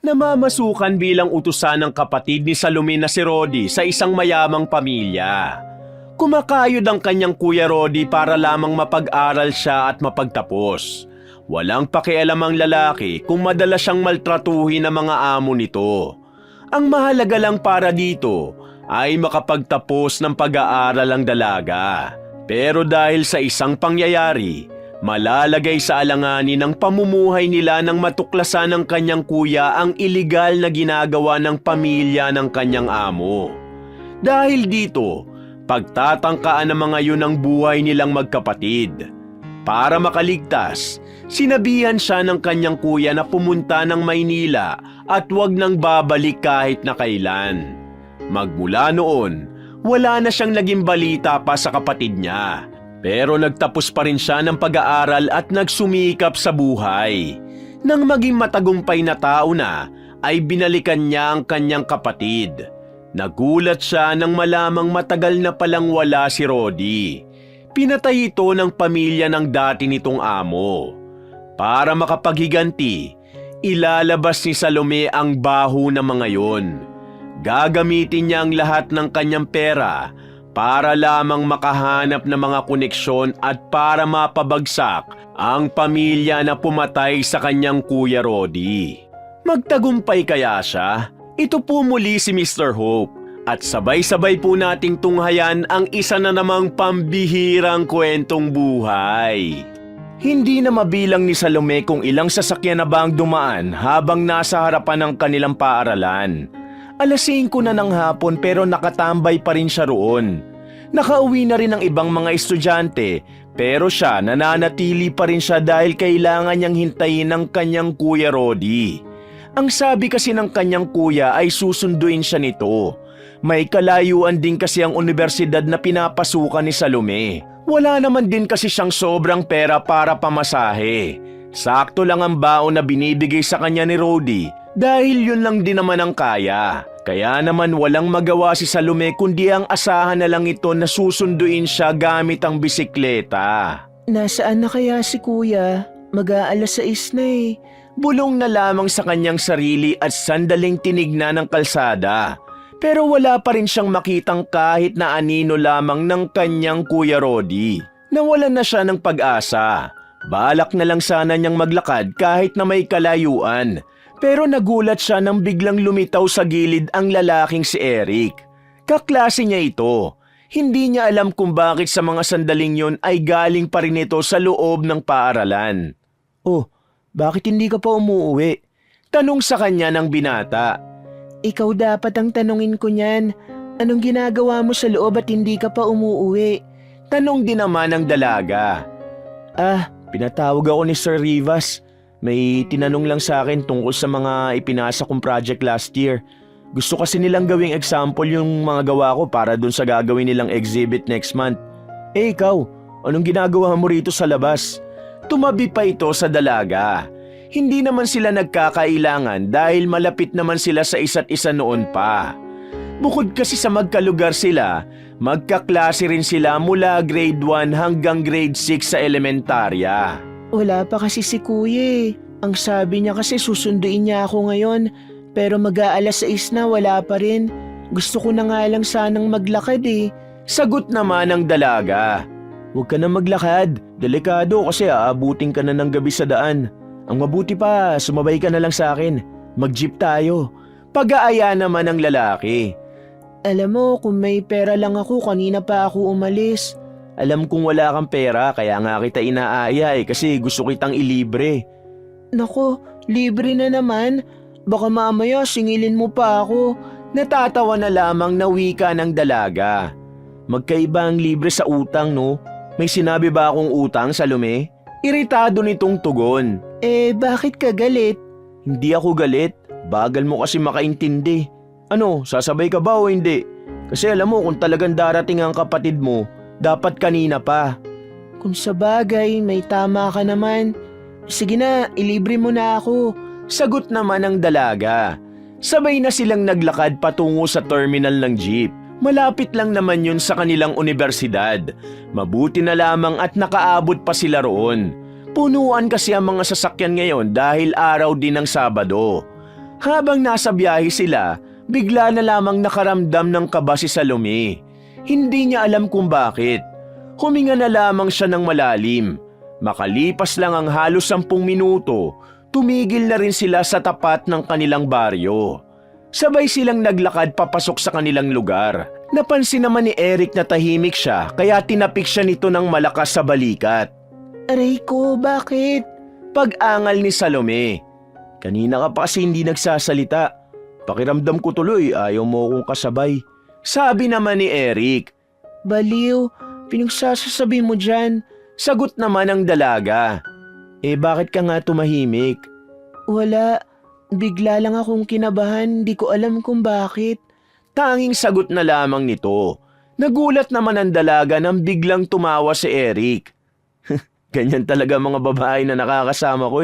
Namamasukan bilang utusan ng kapatid ni Salome na si Rodi sa isang mayamang pamilya. Kumakayod ang kanyang kuya Rodi para lamang mapag-aral siya at mapagtapos. Walang pakialam ang lalaki kung madalas siyang maltratuhin ng mga amo nito. Ang mahalaga lang para dito ay makapagtapos ng pag-aaral ang dalaga. Pero dahil sa isang pangyayari, malalagay sa alanganin ng pamumuhay nila nang matuklasan ng kanyang kuya ang iligal na ginagawa ng pamilya ng kanyang amo. Dahil dito, pagtatangkaan ng mga yun ang buhay nilang magkapatid. Para makaligtas, sinabihan siya ng kanyang kuya na pumunta ng Maynila at huwag nang babalik kahit na kailan. Magmula noon, wala na siyang naging balita pa sa kapatid niya. Pero nagtapos pa rin siya ng pag-aaral at nagsumikap sa buhay. Nang maging matagumpay na tao na, ay binalikan niya ang kanyang kapatid. Nagulat siya nang malamang matagal na palang wala si Rodi. Pinatay ito ng pamilya ng dati nitong amo. Para makapaghiganti, ilalabas ni Salome ang baho ng mga yon. Gagamitin niya ang lahat ng kanyang pera para lamang makahanap ng mga koneksyon at para mapabagsak ang pamilya na pumatay sa kanyang kuya Rodi. Magtagumpay kaya siya? Ito po muli si Mr. Hope at sabay-sabay po nating tunghayan ang isa na namang pambihirang kwentong buhay. Hindi na mabilang ni Salome kung ilang sasakyan na ba ang dumaan habang nasa harapan ng kanilang paaralan. Alas 5 na ng hapon pero nakatambay pa rin siya roon. Nakauwi na rin ang ibang mga estudyante pero siya nananatili pa rin siya dahil kailangan niyang hintayin ang kanyang kuya Rodi. Ang sabi kasi ng kanyang kuya ay susunduin siya nito. May kalayuan din kasi ang universidad na pinapasukan ni Salome. Wala naman din kasi siyang sobrang pera para pamasahe. Sakto lang ang baon na binibigay sa kanya ni Rodi. Dahil yun lang din naman ang kaya. Kaya naman walang magawa si Salome kundi ang asahan na lang ito na susunduin siya gamit ang bisikleta. Nasaan na kaya si kuya? Mag-aalas 6 na eh. Bulong na lamang sa kanyang sarili at sandaling tinignan ng kalsada. Pero wala pa rin siyang makitang kahit na anino lamang ng kanyang kuya Rodi. Nawalan na siya ng pag-asa. Balak na lang sana niyang maglakad kahit na may kalayuan. Pero nagulat siya nang biglang lumitaw sa gilid ang lalaking si Eric. Kaklase niya ito. Hindi niya alam kung bakit sa mga sandaling yon ay galing pa rin ito sa loob ng paaralan. Oh, bakit hindi ka pa umuwi? Tanong sa kanya ng binata. Ikaw dapat ang tanungin ko niyan. Anong ginagawa mo sa loob at hindi ka pa umuwi? Tanong din naman ng dalaga. Pinatawag ako ni Sir Rivas. May tinanong lang sa akin tungkol sa mga ipinasa kong project last year. Gusto kasi nilang gawing example yung mga gawa ko para dun sa gagawin nilang exhibit next month. Ikaw, anong ginagawa mo rito sa labas? Tumabi pa ito sa dalaga. Hindi naman sila nagkakailangan dahil malapit naman sila sa isa't isa noon pa. Bukod kasi sa magkalugar sila, magkaklase rin sila mula grade 1 hanggang grade 6 sa elementarya. Wala pa kasi si kuya eh. Ang sabi niya kasi susunduin niya ako ngayon. Pero mag-aalas 6 na wala pa rin. Gusto ko na nga lang sanang maglakad eh. Sagot naman ng dalaga. Huwag ka na maglakad. Delikado kasi aabutin ka na ng gabi sa daan. Ang mabuti pa, sumabay ka na lang sa akin. Mag-jeep tayo. Pag-aaya naman ng lalaki. Alam mo, kung may pera lang ako, kanina pa ako umalis. Alam kong wala kang pera kaya nga kita inaaya kasi gusto kitang ilibre. Nako, libre na naman. Baka mamaya singilin mo pa ako. Natatawa na lamang na wika ng dalaga. Magkaiba ang libre sa utang no? May sinabi ba akong utang, Salome? Iritado nitong tugon. Bakit ka galit? Hindi ako galit. Bagal mo kasi makaintindi. Ano, sasabay ka ba o hindi? Kasi alam mo kung talagang darating ang kapatid mo, dapat kanina pa. Kung sa bagay, may tama ka naman. Sige na, ilibre mo na ako. Sagot naman ng dalaga. Sabay na silang naglakad patungo sa terminal ng jeep. Malapit lang naman yun sa kanilang universidad. Mabuti na lamang at nakaabot pa sila roon. Punuan kasi ang mga sasakyan ngayon dahil araw din ng Sabado. Habang nasa biyahe sila, bigla na lamang nakaramdam ng kaba si Salome. Hindi niya alam kung bakit. Huminga na lamang siya ng malalim. Makalipas lang ang halos 10 minuto, tumigil na rin sila sa tapat ng kanilang baryo. Sabay silang naglakad papasok sa kanilang lugar. Napansin naman ni Eric na tahimik siya kaya tinapik siya nito ng malakas sa balikat. Aray ko, bakit? Pag-angal ni Salome. Kanina ka pa kasi hindi nagsasalita. Pakiramdam ko tuloy, ayaw mo akong kasabay. Sabi naman ni Eric. Baliw, pinagsasasabi mo dyan. Sagot naman ng dalaga. Bakit ka nga tumahimik? Wala, bigla lang akong kinabahan, di ko alam kung bakit. Tanging sagot na lamang nito. Nagulat naman ang dalaga nang biglang tumawa si Eric. Ganyan talaga mga babae na nakakasama ko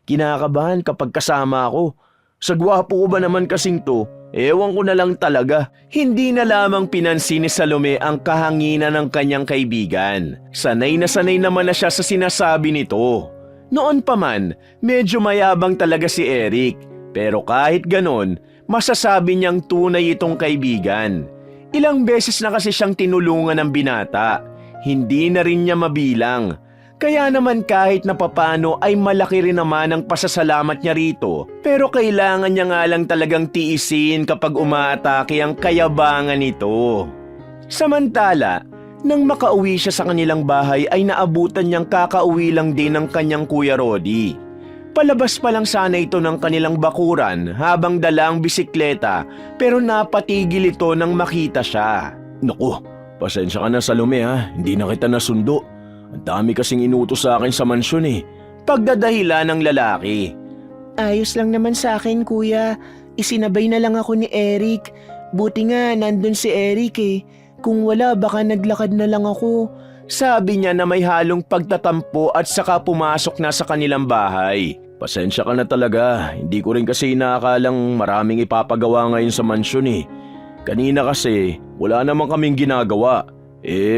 Kinakabahan kapag kasama ako. Sa gwapo ko ba naman kasing to, ewan ko na lang talaga. Hindi na lamang pinansin ni Salome ang kahanginan ng kanyang kaibigan. Sanay naman na siya sa sinasabi nito. Noon pa man, medyo mayabang talaga si Eric. Pero kahit ganon, masasabi niyang tunay itong kaibigan. Ilang beses na kasi siyang tinulungan ng binata. Hindi na rin niya mabilang. Kaya naman kahit na papano ay malaki rin naman ang pasasalamat niya rito. Pero kailangan niya nga lang talagang tiisin kapag umaatake ang kayabangan nito. Samantala, nang makauwi siya sa kanilang bahay ay naabutan niyang kakauwi lang din ng kanyang Kuya Rodi. Palabas pa lang sana ito ng kanilang bakuran habang dala ang bisikleta pero napatigil ito nang makita siya. Naku, pasensya ka na Salome hindi na kita nasundo. Ang dami kasing inutos sa akin sa mansyon Pagdadahilan ng lalaki. Ayos lang naman sa akin kuya, isinabay na lang ako ni Eric. Buti nga nandun si Eric Kung wala baka naglakad na lang ako. Sabi niya na may halong pagtatampo at saka pumasok na sa kanilang bahay. Pasensya ka na talaga, hindi ko rin kasi inaakalang maraming ipapagawa ngayon sa mansyon Kanina kasi wala naman kaming ginagawa.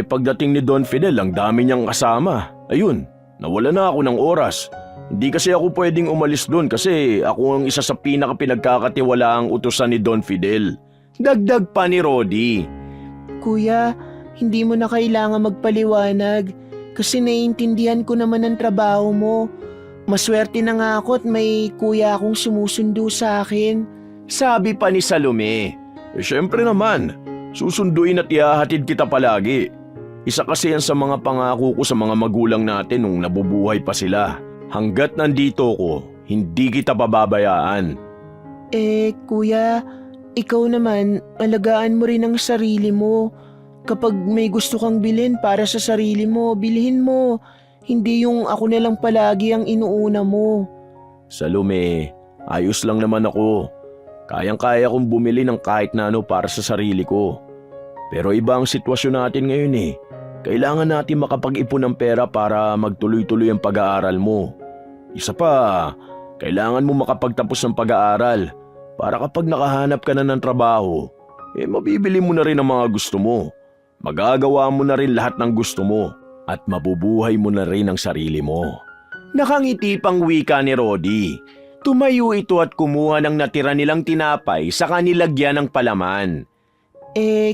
Pagdating ni Don Fidel, ang dami niyang kasama. Ayun, nawala na ako ng oras. Hindi kasi ako pwedeng umalis doon kasi ako ang isa sa pinaka-pinagkakatiwalaang utusan ni Don Fidel. Dagdag pa ni Rodi. Kuya, hindi mo na kailangan magpaliwanag kasi naiintindihan ko naman ang trabaho mo. Maswerte na nga ako at may kuya akong sumusundo sa akin. Sabi pa ni Salome. Siyempre naman. Susunduin at ihahatid kita palagi. Isa kasi yan sa mga pangako ko sa mga magulang natin nung nabubuhay pa sila. Hanggat nandito ko, hindi kita pababayaan. Kuya, ikaw naman, alagaan mo rin ang sarili mo. Kapag may gusto kang bilhin para sa sarili mo, bilhin mo. Hindi yung ako na lang palagi ang inuuna mo. Salome, ayos lang naman ako. Kayang-kaya kong bumili ng kahit na ano para sa sarili ko. Pero iba ang sitwasyon natin ngayon Kailangan natin makapag-ipon ng pera para magtuloy-tuloy ang pag-aaral mo. Isa pa, kailangan mo makapagtapos ng pag-aaral para kapag nakahanap ka na ng trabaho, mabibili mo na rin ang mga gusto mo. Magagawa mo na rin lahat ng gusto mo at mabubuhay mo na rin ang sarili mo. Nakangiti pang wika ni Rodi. Tumayo ito at kumuha ng natira nilang tinapay sa kanilagyan ng palaman.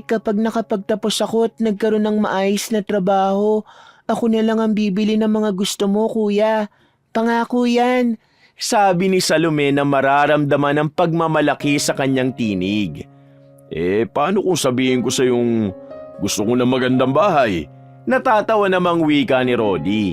Kapag nakapagtapos ako at nagkaroon ng maayos na trabaho, ako na lang ang bibili ng mga gusto mo, kuya. Pangako yan. Sabi ni Salome na mararamdaman ang pagmamalaki sa kanyang tinig. Paano kung sabihin ko sa yung gusto ko ng magandang bahay? Natatawa namang wika ni Rodi.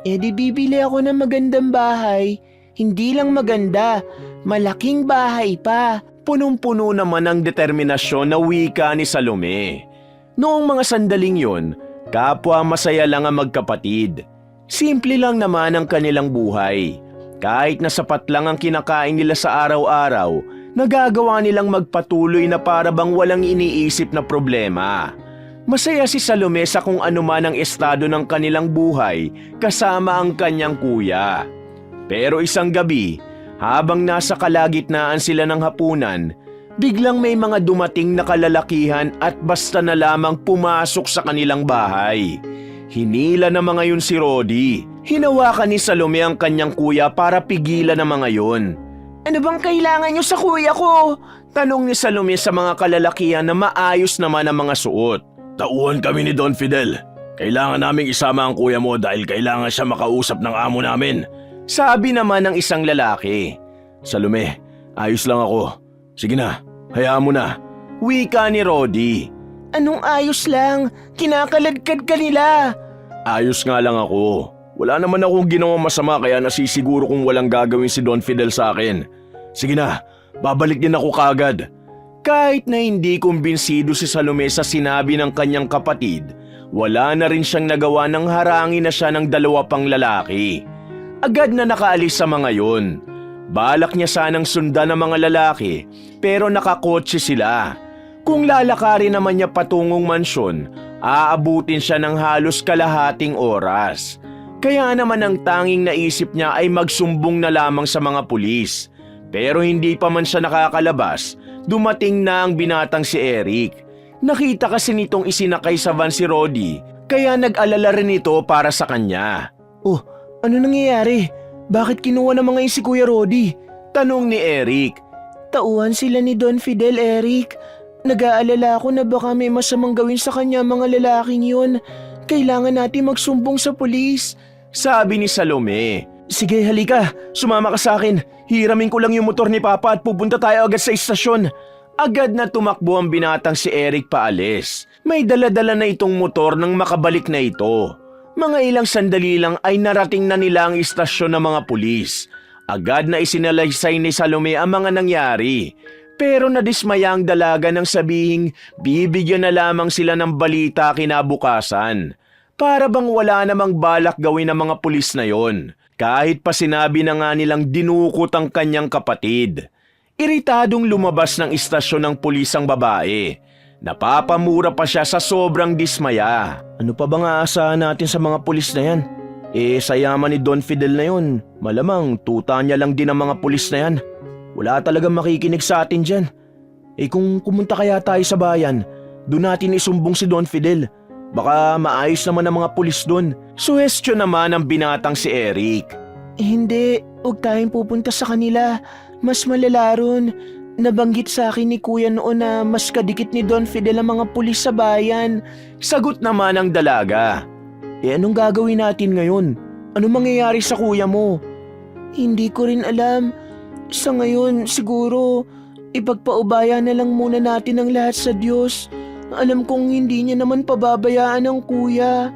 Di bibili ako ng magandang bahay. Hindi lang maganda, malaking bahay pa. Punong-puno naman ang determinasyon na wika ni Salome. Noong mga sandaling yon, kapwa masaya lang ang magkapatid. Simple lang naman ang kanilang buhay. Kahit na sapat lang ang kinakain nila sa araw-araw, nagagawa nilang magpatuloy na para bang walang iniisip na problema. Masaya si Salome sa kung ano man ang estado ng kanilang buhay kasama ang kanyang kuya. Pero isang gabi, habang nasa kalagitnaan sila ng hapunan, biglang may mga dumating na kalalakihan at basta na lamang pumasok sa kanilang bahay. Hinila na mga yun si Rodi. Hinawakan ni Salome ang kanyang kuya para pigilan na mga yun. Ano bang kailangan nyo sa kuya ko? Tanong ni Salome sa mga kalalakihan na maayos naman ang mga suot. Tauhan kami ni Don Fidel. Kailangan naming isama ang kuya mo dahil kailangan siya makausap ng amo namin. Sabi naman ng isang lalaki. Salome, ayos lang ako. Sige na, hayaan mo na. Wika ni Rodi. Anong ayos lang? Kinakaladkad ka nila. Ayos nga lang ako. Wala naman akong ginawang masama kaya nasisiguro kung walang gagawin si Don Fidel sa akin. Sige na, babalik din ako kagad. Kahit na hindi kumbinsido si Salome sa sinabi ng kanyang kapatid, wala na rin siyang nagawa ng harangin na siya ng dalawa pang lalaki. Agad na nakaalis sa mga yon. Balak niya sanang sundan ng mga lalaki pero nakakotse sila. Kung lalakarin naman niya patungong mansyon, aabutin siya ng halos kalahating oras. Kaya naman ang tanging naisip niya ay magsumbong na lamang sa mga pulis. Pero hindi pa man siya nakakalabas, dumating na ang binatang si Eric. Nakita kasi nitong isinakay sa van si Rodi, kaya nag-alala rin ito para sa kanya. Oh, ano nangyayari? Bakit kinuha ng mga si Kuya Rodi? Tanong ni Eric. Tauhan sila ni Don Fidel, Eric. Nag-aalala ako na baka may masamang gawin sa kanya mga lalaking yun. Kailangan natin magsumbong sa pulis. Sabi ni Salome. Sige, halika. Sumama ka sa akin. Hiramin ko lang yung motor ni Papa at pupunta tayo agad sa istasyon. Agad na tumakbo ang binatang si Eric paalis. May dala-dala na itong motor nang makabalik na ito. Mga ilang sandali lang ay narating na nila ang istasyon ng mga pulis. Agad na isinalaysay ni Salome ang mga nangyari. Pero nadismaya ang dalaga nang sabihing bibigyan na lamang sila ng balita kinabukasan. Para bang wala namang balak gawin ng mga pulis na yon. Kahit pa sinabi na nga nilang dinukot ang kanyang kapatid. Iritadong lumabas ng istasyon ng pulis ang babae. Napapamura pa siya sa sobrang dismaya. Ano pa bang aasahan natin sa mga pulis na yan? Sa yaman ni Don Fidel na yun, malamang tuta niya lang din ang mga pulis na yan. Wala talagang makikinig sa atin dyan. Kung pumunta kaya tayo sa bayan, doon natin isumbong si Don Fidel. Baka maayos naman ang mga pulis doon. Suhestyo naman ang binatang si Eric. Hindi, huwag tayong pupunta sa kanila. Mas malala ron. Nabanggit sa akin ni Kuya noon na mas kadikit ni Don Fidel ang mga pulis sa bayan. Sagot naman ang dalaga. Anong gagawin natin ngayon? Ano mangyayari sa kuya mo? Hindi ko rin alam. Sa ngayon, siguro, ipagpaubaya na lang muna natin ang lahat sa Diyos. Alam kong hindi niya naman pababayaan ang kuya.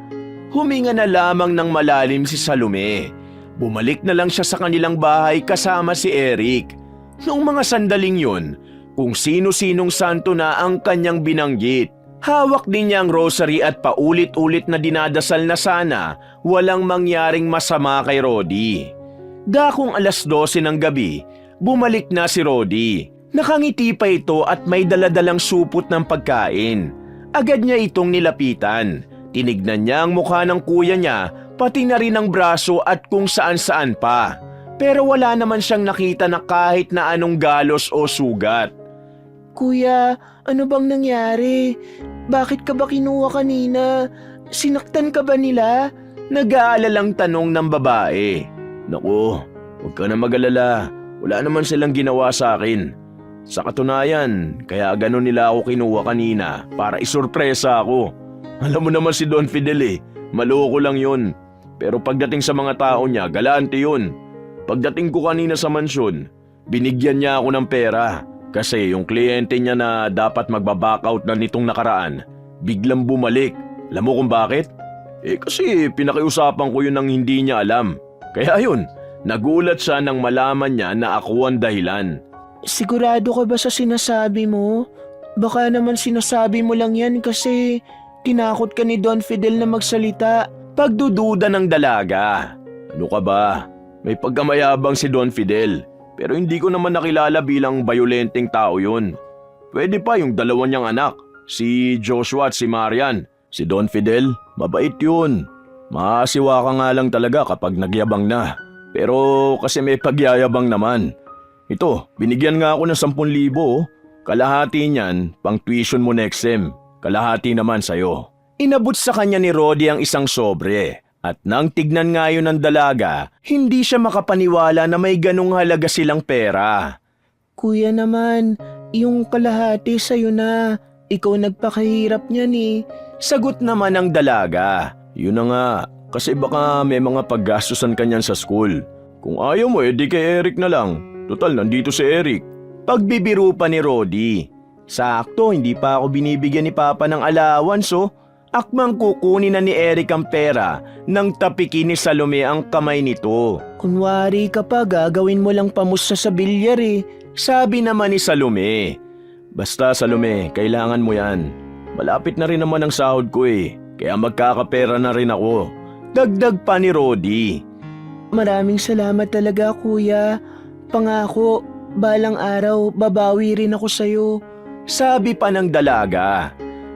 Huminga na lamang ng malalim si Salome. Bumalik na lang siya sa kanilang bahay kasama si Eric. Noong mga sandaling yun, kung sino-sinong santo na ang kanyang binanggit. Hawak din niya ang rosary at paulit-ulit na dinadasal na sana walang mangyaring masama kay Rodi. Dakong 12:00 ng gabi, bumalik na si Rodi. Nakangiti pa ito at may daladalang supot ng pagkain. Agad niya itong nilapitan. Tinignan niya ang mukha ng kuya niya, pati na rin ang braso at kung saan-saan pa. Pero wala naman siyang nakita na kahit na anong galos o sugat. Kuya, ano bang nangyari? Bakit ka ba kinuha kanina? Sinaktan ka ba nila? Nag-aalalang tanong ng babae. Naku, huwag ka na mag-alala. Wala naman silang ginawa sa akin. Sa katunayan, kaya ganun nila ako kinuha kanina para isurpresa ako. Alam mo naman si Don Fidel maloko lang yun. Pero pagdating sa mga tao niya, galante yun. Pagdating ko kanina sa mansyon, binigyan niya ako ng pera. Kasi yung kliyente niya na dapat magbaback out na nitong nakaraan, biglang bumalik. Alam mo kung bakit? Kasi pinakiusapan ko yun nang hindi niya alam. Kaya yun, nagulat siya nang malaman niya na ako ang dahilan. Sigurado ka ba sa sinasabi mo? Baka naman sinasabi mo lang yan kasi tinakot ka ni Don Fidel na magsalita. Pagdududa ng dalaga. Ano ka ba? May pagkamayabang si Don Fidel. Pero hindi ko naman nakilala bilang bayolenteng tao yun. Pwede pa yung dalawa niyang anak, si Joshua at si Marian. Si Don Fidel, mabait yun. Maasiwa ka nga lang talaga kapag nagyabang na. Pero kasi may pagyayabang naman. Ito, binigyan nga ako ng 10,000. Kalahati niyan, pang tuition mo next sem. Kalahati naman sa'yo. Inabot sa kanya ni Rodi ang isang sobre. At nang tignan nga yun ng dalaga, hindi siya makapaniwala na may ganong halaga silang pera. Kuya naman, yung kalahati sa'yo na. Ikaw nagpakahirap niyan eh. Sagot naman ng dalaga. Yun na nga, kasi baka may mga paggastusan kanyan sa school. Kung ayaw mo, edi kay Eric na lang. Total, nandito si Eric. Pagbibiro pa ni Rodi. Sakto, hindi pa ako binibigyan ni Papa ng allowance oh. Akmang kukunin na ni Eric ang pera nang tapikin ni Salome ang kamay nito. Kunwari ka pa, gagawin mo lang pamusta sa bilyar eh. Sabi naman ni Salome. Basta Salome, kailangan mo yan. Malapit na rin naman ang sahod ko eh. Kaya magkakapera na rin ako. Dagdag pa ni Rodi. Maraming salamat talaga kuya. Pangako, balang araw babawi rin ako sa'yo. Sabi pa ng dalaga.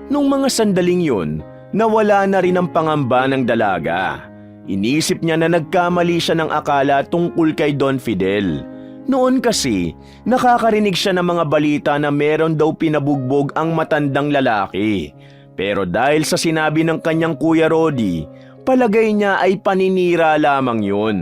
Nung mga sandaling yun, nawala na rin ang pangamba ng dalaga. Inisip niya na nagkamali siya ng akala tungkol kay Don Fidel. Noon kasi, nakakarinig siya ng mga balita na meron daw pinabugbog ang matandang lalaki. Pero dahil sa sinabi ng kanyang Kuya Rodi, palagay niya ay paninira lamang yun.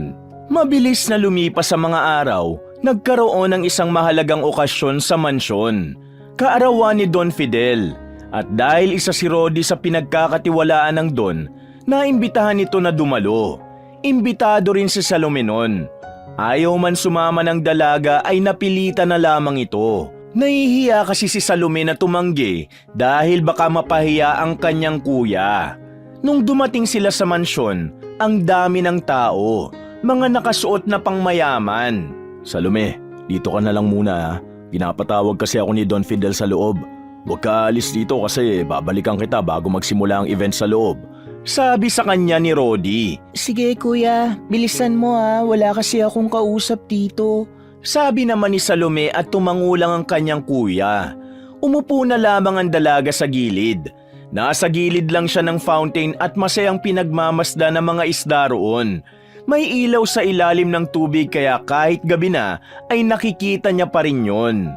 Mabilis na lumipas sa mga araw, nagkaroon ng isang mahalagang okasyon sa mansyon. Kaarawan ni Don Fidel. At dahil isa si Rodi sa pinagkakatiwalaan ng Don, naimbitahan nito na dumalo. Imbitado rin si Salome nun. Ayaw man sumama ng dalaga ay napilitan na lamang ito. Nahihiya kasi si Salome na tumanggi dahil baka mapahiya ang kanyang kuya. Nung dumating sila sa mansyon, ang dami ng tao, mga nakasuot na pangmayaman. Salome, dito ka na lang muna ha. Pinapatawag kasi ako ni Don Fidel sa loob. Huwag ka alis dito kasi babalikan kita bago magsimula ang event sa loob. Sabi sa kanya ni Rodi. Sige kuya, bilisan mo ha, wala kasi akong kausap dito. Sabi naman ni Salome at tumangulang ang kanyang kuya. Umupo na lamang ang dalaga sa gilid. Nasa gilid lang siya ng fountain at masayang pinagmamasda ng mga isda roon. May ilaw sa ilalim ng tubig kaya kahit gabi na ay nakikita niya pa rin yun.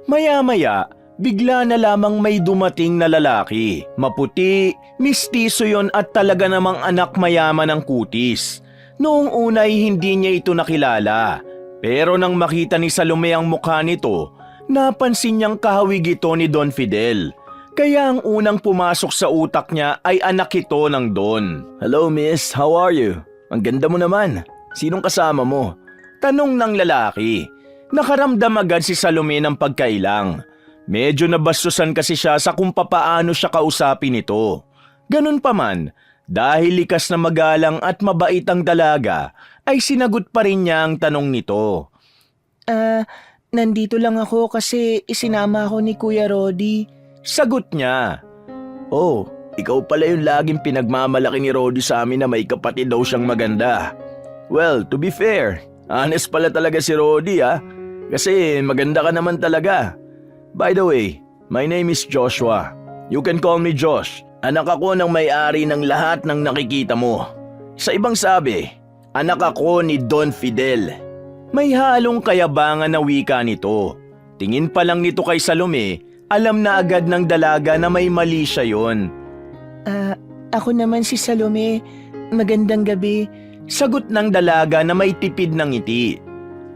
Maya-maya, bigla na lamang may dumating na lalaki. Maputi, mistiso yon at talaga namang anak mayaman ng kutis. Noong una ay hindi niya ito nakilala. Pero nang makita ni Salome ang mukha nito, napansin niyang kahawig ito ni Don Fidel. Kaya ang unang pumasok sa utak niya ay anak ito ng Don. Hello miss, how are you? Ang ganda mo naman. Sinong kasama mo? Tanong ng lalaki. Nakaramdam agad si Salome ng pagkailang. Medyo nabastusan kasi siya sa kung papaano siya kausapin ito. Ganun pa man, dahil likas na magalang at mabait ang dalaga, ay sinagot pa rin niya ang tanong nito. Nandito lang ako kasi isinama ako ni Kuya Rodi. Sagot niya. Oh, ikaw pala yung laging pinagmamalaki ni Rodi sa amin na may kapatid daw siyang maganda. Well, to be fair, honest pala talaga si Rodi ha. Kasi maganda ka naman talaga. By the way, my name is Joshua. You can call me Josh. Anak ako ng may-ari ng lahat ng nakikita mo. Sa ibang sabi, anak ako ni Don Fidel. May halong kayabangan na wika nito. Tingin pa lang nito kay Salome, alam na agad ng dalaga na may mali siya yon. Ako naman si Salome. Magandang gabi. Sagot ng dalaga na may tipid ng ngiti.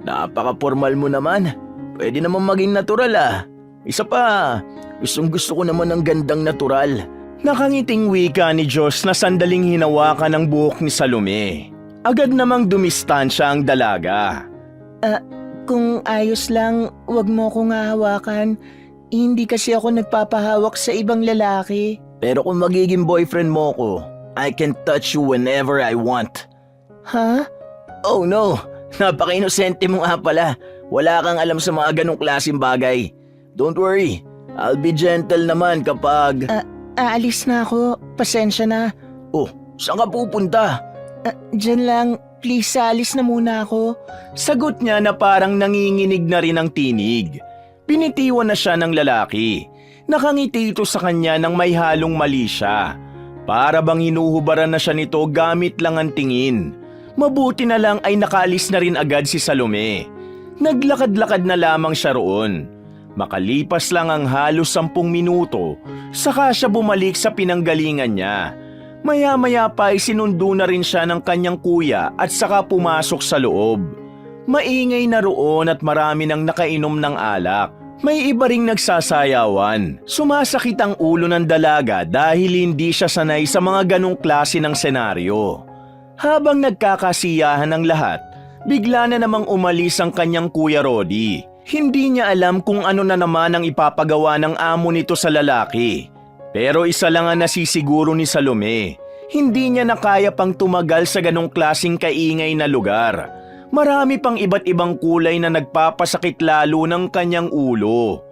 Napaka-formal mo naman. Pwede naman maging natural ah. Isa pa, gustong-gusto ko naman ng gandang natural. Nakangiting wika ni Josh na sandaling hinawakan ang buhok ni Salome. Agad namang dumistansya ang dalaga. Kung ayos lang, wag mo akong hahawakan. Hindi kasi ako nagpapahawak sa ibang lalaki. Pero kung magiging boyfriend mo ko, I can touch you whenever I want. Ha? Oh no, napaka-inosente mo nga pala. Wala kang alam sa mga ganong klaseng bagay. Don't worry, I'll be gentle naman kapag... Aalis na ako. Pasensya na. Oh, saan ka pupunta? Diyan lang. Please, alis na muna ako. Sagot niya na parang nanginginig na rin ang tinig. Pinitiwan na siya ng lalaki. Nakangiti ito sa kanya nang may halong mali siya. Para bang hinuhubaran na siya nito gamit lang ang tingin. Mabuti na lang ay nakaalis na rin agad si Salome. Naglakad-lakad na lamang siya roon. Makalipas lang ang halos 10 minuto, saka siya bumalik sa pinanggalingan niya. Maya-maya pa ay sinundo na rin siya ng kanyang kuya at saka pumasok sa loob. Maingay na roon at marami nang nakainom ng alak. May iba ring nagsasayawan. Sumasakit ang ulo ng dalaga dahil hindi siya sanay sa mga ganong klase ng senaryo. Habang nagkakasiyahan ang lahat, bigla na namang umalis ang kanyang kuya Rodi. Hindi niya alam kung ano na naman ang ipapagawa ng amo nito sa lalaki. Pero isa lang ang nasisiguro ni Salome. Hindi niya na kaya pang tumagal sa ganong klaseng kaingay na lugar. Marami pang iba't ibang kulay na nagpapasakit lalo ng kanyang ulo.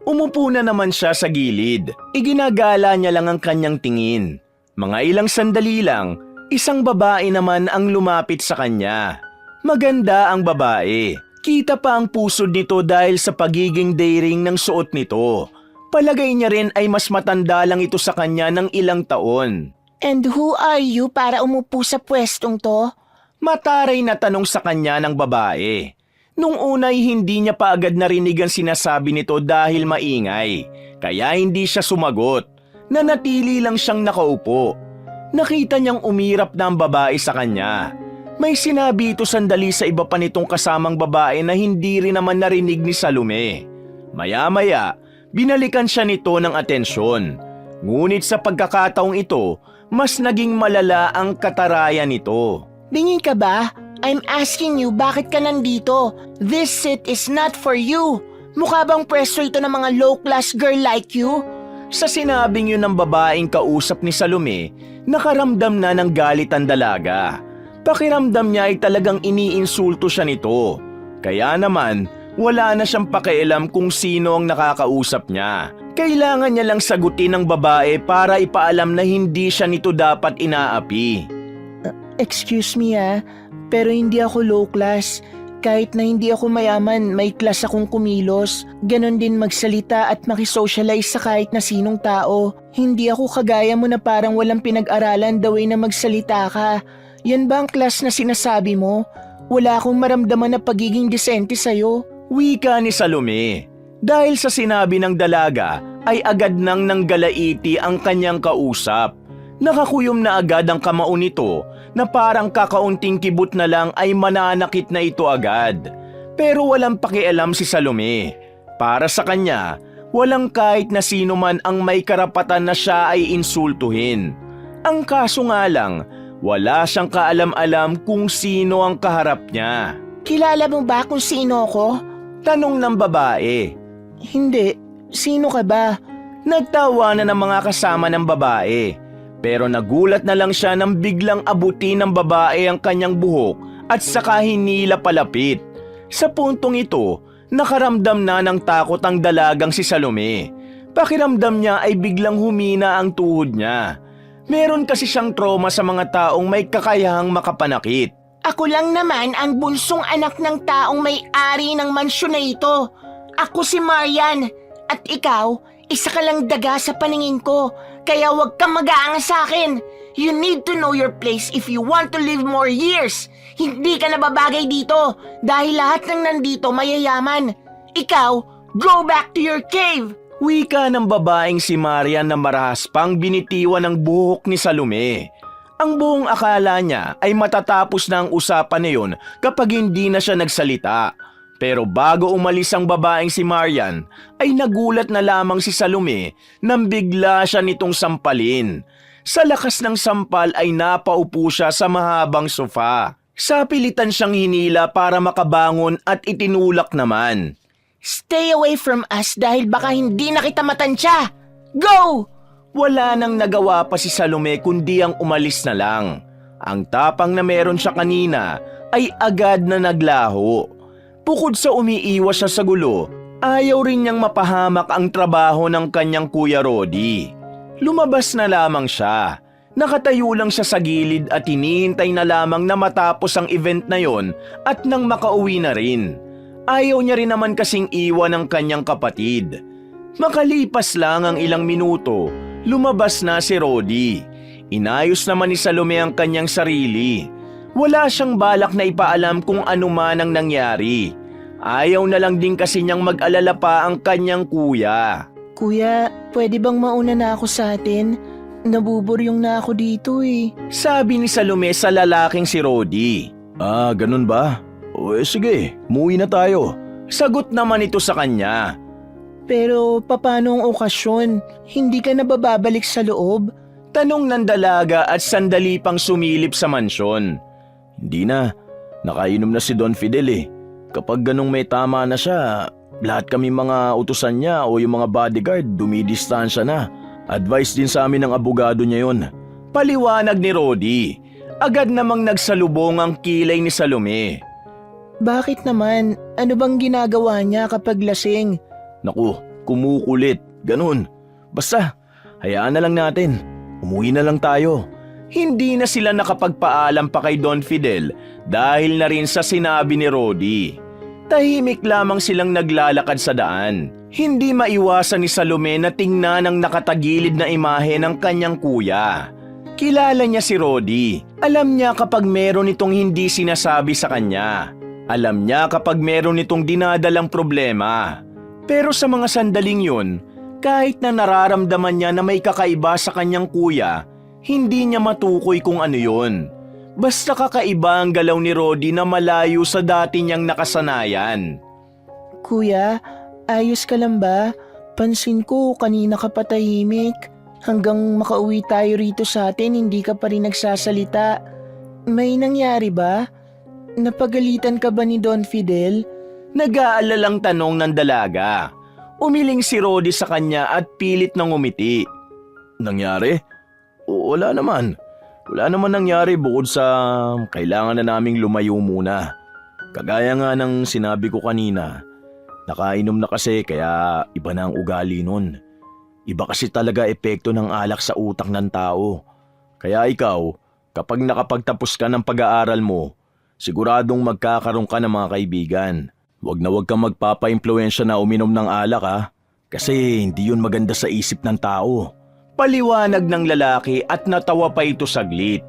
Umupo na naman siya sa gilid. Iginagala niya lang ang kanyang tingin. Mga ilang sandali lang, isang babae naman ang lumapit sa kanya. Maganda ang babae. Kita pa ang pusod nito dahil sa pagiging daring ng suot nito. Palagay niya rin ay mas matanda lang ito sa kanya ng ilang taon. And who are you para umupo sa pwestong to? Mataray na tanong sa kanya ng babae. Nung unay hindi niya pa agad narinig ang sinasabi nito dahil maingay, kaya hindi siya sumagot. Nanatili lang siyang nakaupo. Nakita niyang umirap na ang babae sa kanya. May sinabi ito sandali sa iba pa nitong kasamang babae na hindi rin naman narinig ni Salome. Maya-maya, binalikan siya nito ng atensyon. Ngunit sa pagkakataong ito, mas naging malala ang katarayan nito. Bingin ka ba? I'm asking you, bakit ka nandito? This seat is not for you. Mukha bang pwesto ito ng mga low-class girl like you? Sa sinabing yun ng babaeng kausap ni Salome, nakaramdam na ng galit ang dalaga. Pakiramdam niya ay talagang iniinsulto siya nito. Kaya naman, wala na siyang pakialam kung sino ang nakakausap niya. Kailangan niya lang sagutin ng babae para ipaalam na hindi siya nito dapat inaapi. Excuse me pero hindi ako low class. Kahit na hindi ako mayaman, may class akong kumilos. Ganon din magsalita at makisocialize sa kahit na sinong tao. Hindi ako kagaya mo na parang walang pinag-aralan the way na magsalita ka. Yan ba ang class na sinasabi mo? Wala akong maramdaman na pagiging disente sa'yo. Wika ni Salome. Dahil sa sinabi ng dalaga, ay agad nang nanggalaiti ang kanyang kausap. Nakakuyom na agad ang kamao nito na parang kakaunting kibot na lang ay mananakit na ito agad. Pero walang pakialam si Salome. Para sa kanya, walang kahit na sino man ang may karapatan na siya ay insultuhin. Ang kaso nga lang, wala siyang kaalam-alam kung sino ang kaharap niya. Kilala mo ba kung sino ako? Tanong ng babae. Hindi. Sino ka ba? Nagtawa na ng mga kasama ng babae. Pero nagulat na lang siya nang biglang abutin ng babae ang kanyang buhok at saka hinila palapit. Sa puntong ito, nakaramdam na ng takot ang dalagang si Salome. Pakiramdam niya ay biglang humina ang tuhod niya. Meron kasi siyang trauma sa mga taong may kakayahang makapanakit. Ako lang naman ang bunsong anak ng taong may-ari ng mansyon na ito. Ako si Marian. At ikaw, isa ka lang daga sa paningin ko. Kaya huwag kang mag-aangas sa akin. You need to know your place if you want to live more years. Hindi ka nababagay dito dahil lahat ng nandito mayayaman. Ikaw, go back to your cave. Wika ng babaeng si Marian na marahas pang binitiwan ng buhok ni Salome. Ang buong akala niya ay matatapos na ang usapan na yun kapag hindi na siya nagsalita. Pero bago umalis ang babaeng si Marian, ay nagulat na lamang si Salome nang bigla siya nitong sampalin. Sa lakas ng sampal ay napaupo siya sa mahabang sofa. Sa pilitan siyang hinila para makabangon at itinulak naman. Stay away from us dahil baka hindi na kita matansya. Go! Wala nang nagawa pa si Salome kundi ang umalis na lang. Ang tapang na meron siya kanina ay agad na naglaho. Bukod sa umiiwas siya sa gulo, ayaw rin niyang mapahamak ang trabaho ng kanyang kuya Rodi. Lumabas na lamang siya. Nakatayo lang siya sa gilid at hinihintay na lamang na matapos ang event na yon at nang makauwi na rin. Ayaw niya rin naman kasing iwan ang kanyang kapatid. Makalipas lang ang ilang minuto, lumabas na si Rodi. Inayos naman ni Salome ang kanyang sarili. Wala siyang balak na ipaalam kung ano man ang nangyari. Ayaw na lang din kasi niyang mag-alala pa ang kanyang kuya. Kuya, pwede bang mauna na ako sa atin? nabuburyong na ako dito eh. Sabi ni Salome sa lalaking si Rodi. Ah, ganun ba? O sige, umuwi na tayo. Sagot naman ito sa kanya. Pero paano ang okasyon? Hindi ka na ba babalik sa loob? Tanong ng dalaga at sandali pang sumilip sa mansyon. Hindi na, nakainom na si Don Fidel eh. Kapag ganung may tama na siya, lahat kami mga utusan niya o yung mga bodyguard dumidistansya na. Advice din sa amin ng abogado niya yon. Paliwanag ni Rodi. Agad namang nagsalubong ang kilay ni Salome. Bakit naman? Ano bang ginagawa niya kapag lasing? Naku, kumukulit, ganun. Basta, hayaan na lang natin. Umuwi na lang tayo. Hindi na sila nakapagpaalam pa kay Don Fidel dahil na rin sa sinabi ni Rodi. Tahimik lamang silang naglalakad sa daan. Hindi maiwasan ni Salome na tingnan ang nakatagilid na imahe ng kanyang kuya. Kilala niya si Rodi. Alam niya kapag meron itong hindi sinasabi sa kanya. Alam niya kapag meron itong dinadalang problema. Pero sa mga sandaling yun, kahit na nararamdaman niya na may kakaiba sa kanyang kuya, hindi niya matukoy kung ano yun. Basta kakaiba ang galaw ni Rodi na malayo sa dati niyang nakasanayan. Kuya, ayos ka lang ba? Pansin ko kanina ka pa tahimik. Hanggang makauwi tayo rito sa atin, hindi ka pa rin nagsasalita. May nangyari ba? Napagalitan ka ba ni Don Fidel? Nag-aalalang tanong ng dalaga. Umiling si Rodi sa kanya at pilit nang umiti. Nangyari? Wala naman. Wala naman nangyari bukod sa kailangan na naming lumayo muna. Kagaya nga ng sinabi ko kanina, nakainom na kasi kaya iba na ang ugali nun. Iba kasi talaga epekto ng alak sa utak ng tao. Kaya ikaw, kapag nakapagtapos ka ng pag-aaral mo, siguradong magkakaroon ka ng mga kaibigan. Huwag kang magpapa-impluwensya na uminom ng alak ha, kasi hindi yun maganda sa isip ng tao. Paliwanag ng lalaki at natawa pa ito saglit.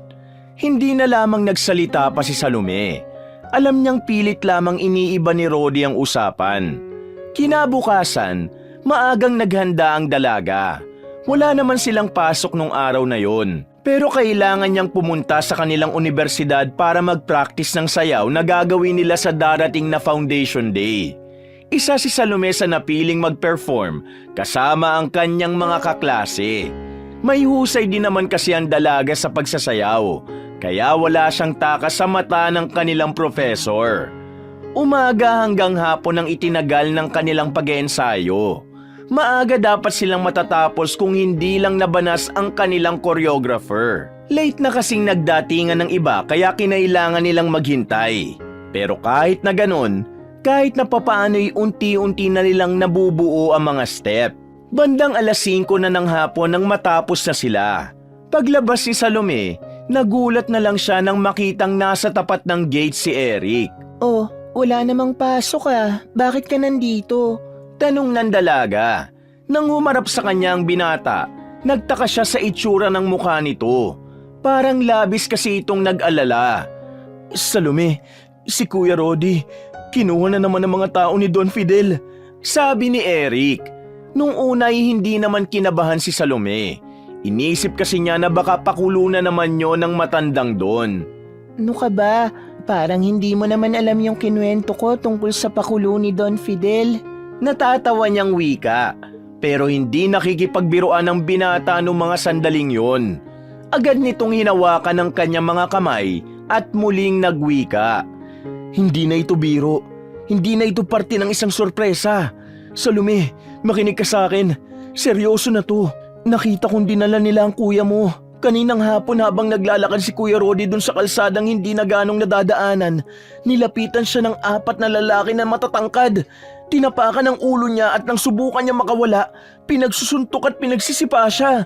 Hindi na lamang nagsalita pa si Salome. Alam niyang pilit lamang iniiba ni Rodi ang usapan. Kinabukasan, maagang naghanda ang dalaga. Wala naman silang pasok nung araw na yon. Pero kailangan niyang pumunta sa kanilang universidad para mag-practice ng sayaw na gagawin nila sa darating na Foundation Day. Isa si Salome sa napiling mag-perform kasama ang kanyang mga kaklase. May husay din naman kasi ang dalaga sa pagsasayaw, kaya wala siyang takas sa mata ng kanilang professor. Umaga hanggang hapon ang itinagal ng kanilang pag-eensayo. Maaga dapat silang matatapos kung hindi lang nabanas ang kanilang choreographer. Late na kasing nagdatingan ng iba kaya kinailangan nilang maghintay. Pero kahit na ganon, kahit na papaano'y unti-unti na nilang nabubuo ang mga step. Bandang 5:00 na ng hapon nang matapos na sila. Paglabas ni Salome, nagulat na lang siya nang makitang nasa tapat ng gate si Eric. Oh, wala namang pasok ah. Bakit ka nandito? Tanong ng dalaga. Nang humarap sa kanya ang binata, nagtaka siya sa itsura ng mukha nito. Parang labis kasi itong nag-alala. Salome, si Kuya Rodi, kinuha na naman ng mga tao ni Don Fidel. Sabi ni Eric. Nung una ay hindi naman kinabahan si Salome. Inisip kasi niya na baka pakulo na naman yon ng matandang Don. Ano ka ba? Parang hindi mo naman alam yung kinuwento ko tungkol sa pakulo ni Don Fidel. Natatawa niyang wika, pero hindi nakikipagbiruan ng binata noong mga sandaling yon. Agad nitong hinawakan ng kanyang mga kamay at muling nagwika. Hindi na ito biro. Hindi na ito parte ng isang sorpresa. Salome, makinig ka sa akin. Seryoso na to. Nakita kong dinala nila ang kuya mo. Kaninang hapon habang naglalakad si Kuya Rodi dun sa kalsadang hindi na ganong nadadaanan, nilapitan siya ng 4 na lalaki na matatangkad. Tinapakan ang ulo niya at nang subukan niya makawala, pinagsusuntok at pinagsisipa siya.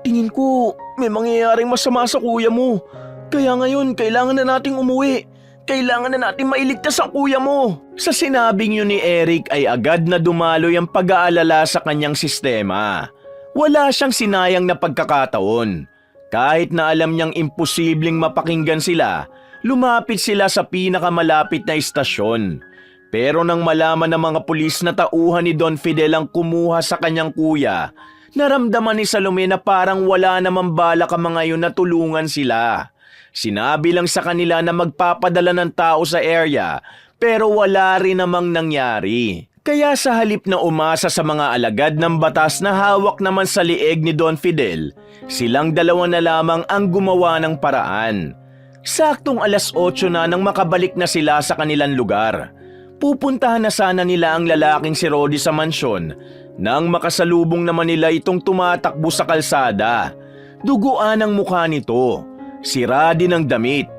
Tingin ko may mangyayaring masama sa kuya mo. Kaya ngayon kailangan na nating umuwi. Kailangan na natin mailigtas ang kuya mo. Sa sinabing yun ni Eric ay agad na dumaloy ang pag-aalala sa kanyang sistema. Wala siyang sinayang na pagkakataon. Kahit na alam niyang imposibleng mapakinggan sila, lumapit sila sa pinakamalapit na istasyon. Pero nang malaman ng mga pulis na tauhan ni Don Fidel ang kumuha sa kanyang kuya, Naramdaman ni Salome na parang wala namang balak ang mga yun na tulungan sila. Sinabi lang sa kanila na magpapadala ng tao sa area pero wala rin namang nangyari. Kaya sa halip na umasa sa mga alagad ng batas na hawak naman sa lieg ni Don Fidel, silang dalawa na lamang ang gumawa ng paraan. Saktong 8:00 na nang makabalik na sila sa kanilang lugar. Pupuntahan na sana nila ang lalaking si Rodi sa mansyon nang makasalubong naman nila itong tumatakbo sa kalsada. Duguan ang mukha nito, sira din ang damit.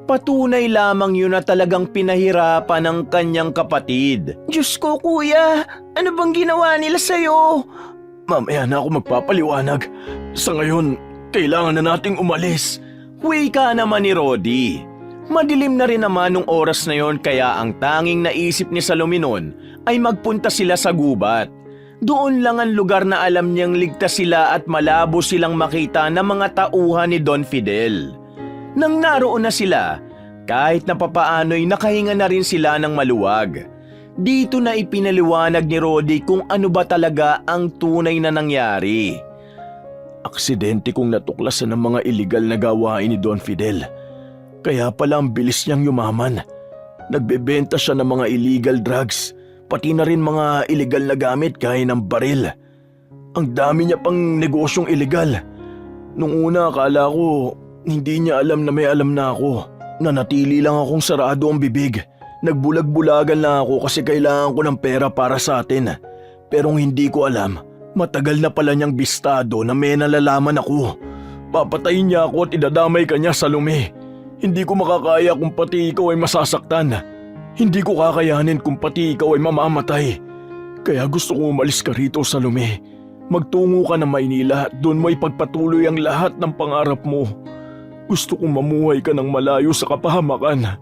Patunay lamang yun na talagang pinahirapan ng kanyang kapatid. Diyos ko, kuya, ano bang ginawa nila sa'yo? Mamaya na ako magpapaliwanag. Sa ngayon, kailangan na nating umalis. Wika naman ni Rodi. Madilim na rin naman nung oras na yon kaya ang tanging naisip ni Salome noon ay magpunta sila sa gubat. Doon lang ang lugar na alam niyang ligtas sila at malabo silang makita ng mga tauhan ni Don Fidel. Nang naroon na sila, kahit na papaano'y nakahinga na rin sila ng maluwag. Dito na ipinaliwanag ni Rodi kung ano ba talaga ang tunay na nangyari. Aksidente kong natuklasan ng mga iligal na gawain ni Don Fidel. Kaya pala ang bilis niyang yumaman. Nagbebenta siya ng mga illegal drugs, pati na rin mga illegal na gamit gaya ng baril. Ang dami niya pang negosyong illegal. Nung una akala ko hindi niya alam na may alam na ako. Nanatili lang akong sarado ang bibig. Nagbulag-bulagan lang ako kasi kailangan ko ng pera para sa atin. Pero hindi ko alam, matagal na pala niyang bistado na may nalalaman ako. Papatayin niya ako at idadamay ka niya, Salome. Hindi ko makakaya kung pati ikaw ay masasaktan. Hindi ko kakayanin kung pati ikaw ay mamamatay. Kaya gusto kong umalis ka rito, Salome. Magtungo ka ng Maynila at doon mo ipagpatuloy ang lahat ng pangarap mo. Gusto kong mamuhay ka ng malayo sa kapahamakan.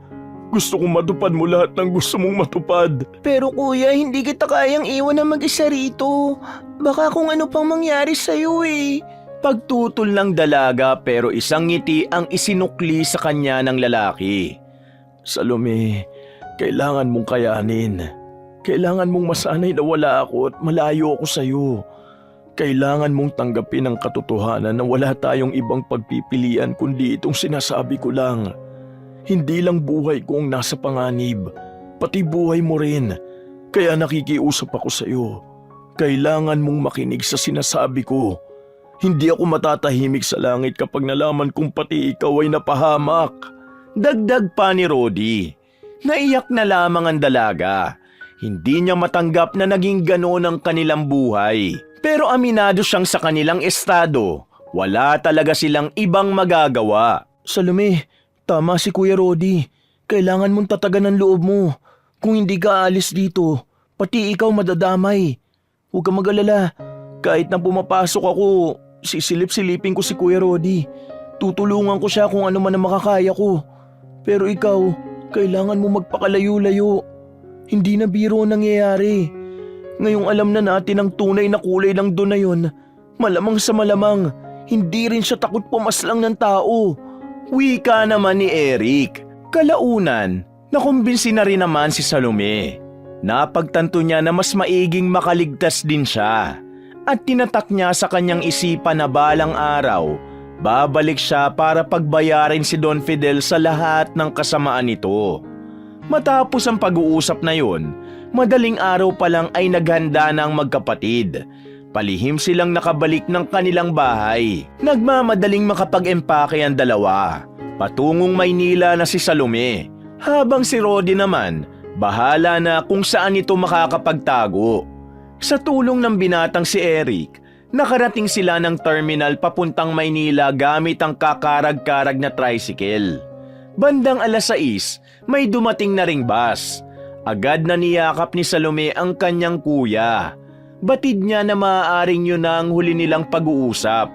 Gusto kong matupad mo lahat ng gusto mong matupad. Pero kuya, hindi kita kayang iwan na mag-isa rito. Baka kung ano pang mangyari sa'yo eh. Pagtutol ng dalaga pero isang ngiti ang isinukli sa kanya ng lalaki. Salome, kailangan mong kayanin. Kailangan mong masanay na wala ako at malayo ako sa'yo. Kailangan mong tanggapin ang katotohanan na wala tayong ibang pagpipilian kundi itong sinasabi ko lang. Hindi lang buhay ko ang nasa panganib, pati buhay mo rin. Kaya nakikiusap ako sa iyo. Kailangan mong makinig sa sinasabi ko. Hindi ako matatahimik sa langit kapag nalaman kong pati ikaw ay napahamak. Dagdag pa ni Rodi. Naiyak na lamang ang dalaga. Hindi niya matanggap na naging ganoon ang kanilang buhay. Pero aminado siyang sa kanilang estado. Wala talaga silang ibang magagawa. Salome, tama si Kuya Rodi. Kailangan mong tatagan ang loob mo. Kung hindi ka aalis dito, pati ikaw madadamay. Huwag kang mag-alala. Kahit na pumapasok ako, sisilip-silipin ko si Kuya Rodi. Tutulungan ko siya kung ano man ang makakaya ko. Pero ikaw, kailangan mo magpakalayo-layo. Hindi na biro ang nangyayari. Ngayong alam na natin ang tunay na kulay ng Don na yun, malamang sa malamang, hindi rin siya takot pumaslang ng tao. Wika naman ni Eric. Kalaunan, nakumbinsi na rin naman si Salome. Napagtanto niya na mas maiging makaligtas din siya. At tinatak niya sa kanyang isipan na balang araw, babalik siya para pagbayarin si Don Fidel sa lahat ng kasamaan nito. Matapos ang pag-uusap na yun, madaling araw pa lang ay naghanda na ang magkapatid. Palihim silang nakabalik ng kanilang bahay. Nagmamadaling makapag-empake ang dalawa. Patungong Maynila na si Salome. Habang si Rodi naman, bahala na kung saan ito makakapagtago. Sa tulong ng binatang si Eric, nakarating sila ng terminal papuntang Maynila gamit ang kakarag-karag na tricycle. Bandang 6:00, may dumating na ring bus. Agad na niyakap ni Salome ang kanyang kuya. Batid niya na maaaring yun na ang huli nilang pag-uusap.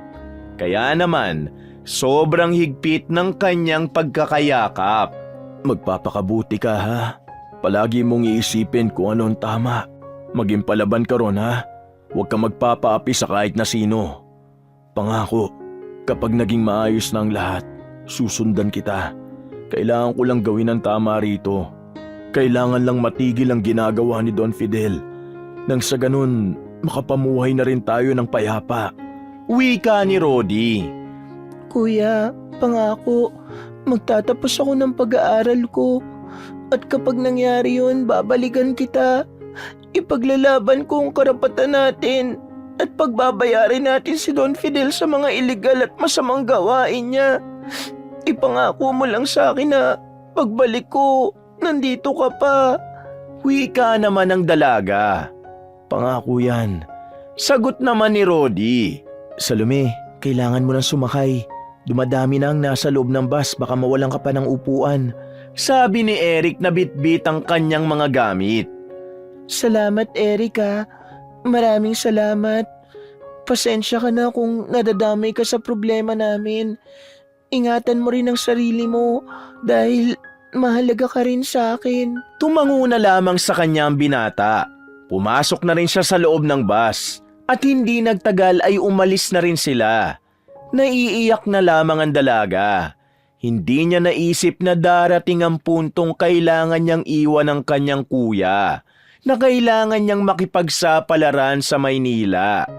Kaya naman, sobrang higpit ng kanyang pagkakayakap. Magpapakabuti ka ha. Palagi mong iisipin kung ano ang tama. Maging palaban ka ron ha. Huwag ka magpapaapi sa kahit na sino. Pangako, kapag naging maayos na ang lahat, susundan kita. Kailangan ko lang gawin ang tama rito. Kailangan lang matigil ang ginagawa ni Don Fidel. Nang sa ganun, makapamuhay na rin tayo ng payapa. Wika ni Rodi. Kuya, pangako, magtatapos ako ng pag-aaral ko. At kapag nangyari yun, babalikan kita. Ipaglalaban ko ang karapatan natin. At pagbabayarin natin si Don Fidel sa mga iligal at masamang gawain niya. Ipangako mo lang sa akin na pagbalik ko, nandito ka pa. Wika naman ng dalaga. Pangako yan. Sagot naman ni Rodi. Salome, kailangan mo nang sumakay. Dumadami na ang nasa loob ng bus, baka mawalan ka pa ng upuan. Sabi ni Eric na bitbit ang kanyang mga gamit. Salamat, Erica. Maraming salamat. Pasensya ka na kung nadadamay ka sa problema namin. Ingatan mo rin ang sarili mo dahil mahalaga ka rin sa akin. Tumango na lamang sa kanya ang binata. Pumasok na rin siya sa loob ng bus at hindi nagtagal ay umalis na rin sila. Naiiyak na lamang ang dalaga. Hindi niya naisip na darating ang puntong kailangan niyang iwan ang kanyang kuya, na kailangan niyang makipagsapalaran sa Maynila.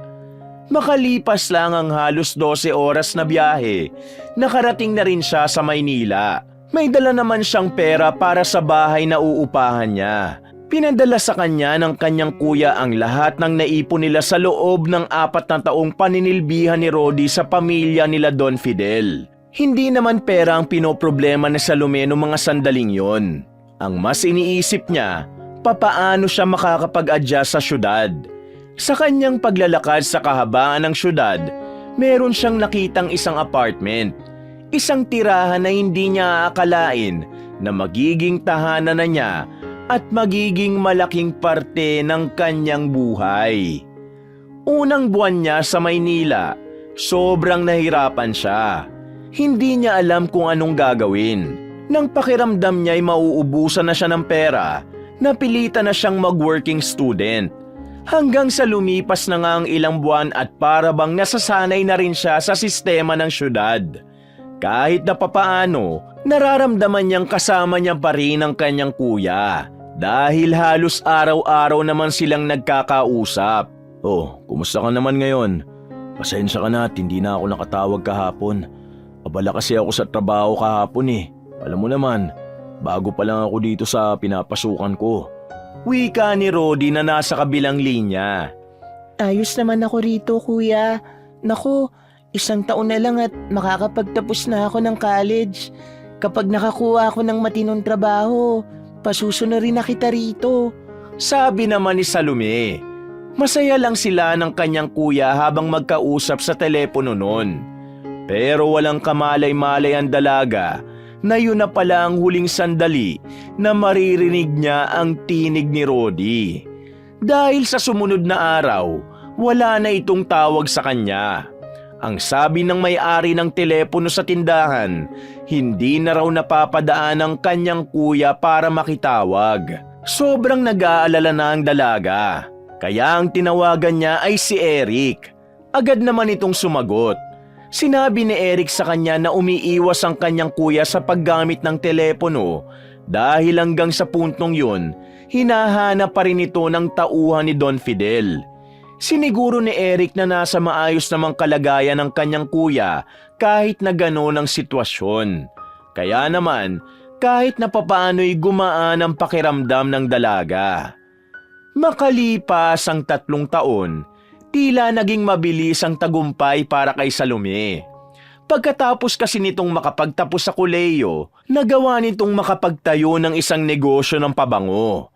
Makalipas lang ang halos 12 oras na biyahe, nakarating na rin siya sa Maynila. May dala naman siyang pera para sa bahay na uupahan niya. Pinadala sa kanya ng kanyang kuya ang lahat ng naipon nila sa loob ng 4 na taong paninilbihan ni Rodi sa pamilya nila Don Fidel. Hindi naman pera ang pinoproblema ni Salome noong mga sandaling yon. Ang mas iniisip niya, papaano siya makakapag-adjust sa syudad. Sa kanyang paglalakad sa kahabaan ng syudad, meron siyang nakitang isang apartment. Isang tirahan na hindi niya aakalain na magiging tahanan na niya at magiging malaking parte ng kanyang buhay. Unang buwan niya sa Maynila, sobrang nahirapan siya. Hindi niya alam kung anong gagawin. Nang pakiramdam niya ay mauubusan na siya ng pera, napilitan na siyang mag-working student. Hanggang sa lumipas na nga ang ilang buwan at para bang nasasanay na rin siya sa sistema ng syudad. Kahit na papaano, nararamdaman niyang kasama niya pa rin ang kanyang kuya. Dahil halos araw-araw naman silang nagkakausap. Oh, kumusta ka naman ngayon? Pasensya ka na at hindi na ako nakatawag kahapon. Abala kasi ako sa trabaho kahapon eh. Alam mo naman, bago pa lang ako dito sa pinapasukan ko. Wika ni Rodi na nasa kabilang linya. Ayos naman ako rito, kuya. Naku, 1 taon na lang at makakapagtapos na ako ng college. Kapag nakakuha ako ng matinong trabaho, pasusunod na kita rito. Sabi naman ni Salome. Masaya lang sila ng kanyang kuya habang magkausap sa telepono noon. Pero walang kamalay-malay ang dalaga na yun na pala ang huling sandali na maririnig niya ang tinig ni Rodi. Dahil sa sumunod na araw, wala na itong tawag sa kanya. Ang sabi ng may-ari ng telepono sa tindahan, hindi na raw napapadaan ang kanyang kuya para makitawag. Sobrang nag-aalala na ang dalaga. Kaya ang tinawagan niya ay si Eric. Agad naman itong sumagot. Sinabi ni Eric sa kanya na umiiwas ang kanyang kuya sa paggamit ng telepono dahil hanggang sa puntong yun, hinahanap pa rin ito ng tauhan ni Don Fidel. Siniguro ni Eric na nasa maayos namang kalagayan ng kanyang kuya kahit na gano'n ang sitwasyon. Kaya naman, kahit na papaano'y gumaan ang pakiramdam ng dalaga. Makalipas ang 3 taon, tila naging mabilis ang tagumpay para kay Salome. Pagkatapos kasi nitong makapagtapos sa kolehiyo, nagawa nitong makapagtayo ng isang negosyo ng pabango.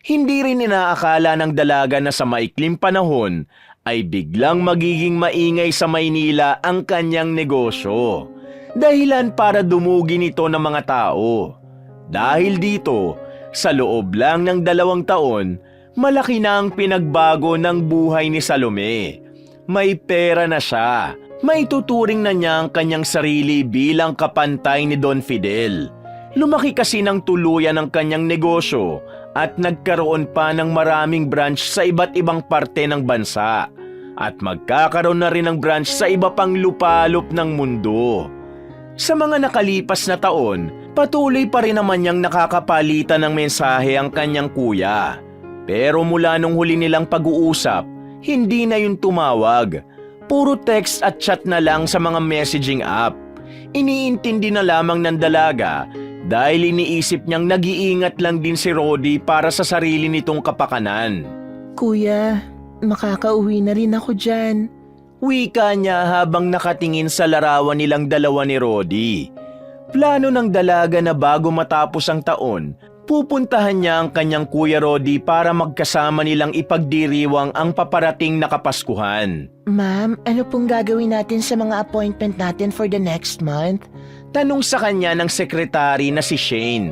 Hindi rin inaakala ng dalaga na sa maikling panahon ay biglang magiging maingay sa Maynila ang kanyang negosyo. Dahilan para dumugi nito ng mga tao. Dahil dito, sa loob lang ng 2 taon, malaki na ang pinagbago ng buhay ni Salome. May pera na siya. May tuturing na niya ang kanyang sarili bilang kapantay ni Don Fidel. Lumaki kasi ng tuluyan ang kanyang negosyo at nagkaroon pa ng maraming branch sa iba't ibang parte ng bansa. At magkakaroon na rin ng branch sa iba pang lupalop ng mundo. Sa mga nakalipas na taon, patuloy pa rin naman niyang nakakapalitan ng mensahe ang kanyang kuya. Pero mula nung huli nilang pag-uusap, Hindi na yung tumawag. Puro text at chat na lang sa mga messaging app. Iniintindi na lamang ng dalaga dahil iniisip niyang nag-iingat lang din si Rodi para sa sarili nitong kapakanan. Kuya, makakauwi na rin ako dyan. Wika niya habang nakatingin sa larawan nilang dalawa ni Rodi. Plano ng dalaga na bago matapos ang taon, pupuntahan niya ang kanyang Kuya Rodi para magkasama nilang ipagdiriwang ang paparating na Kapaskuhan. Ma'am, ano pong gagawin natin sa mga appointment natin for the next month? Tanong sa kanya ng sekretary na si Shane.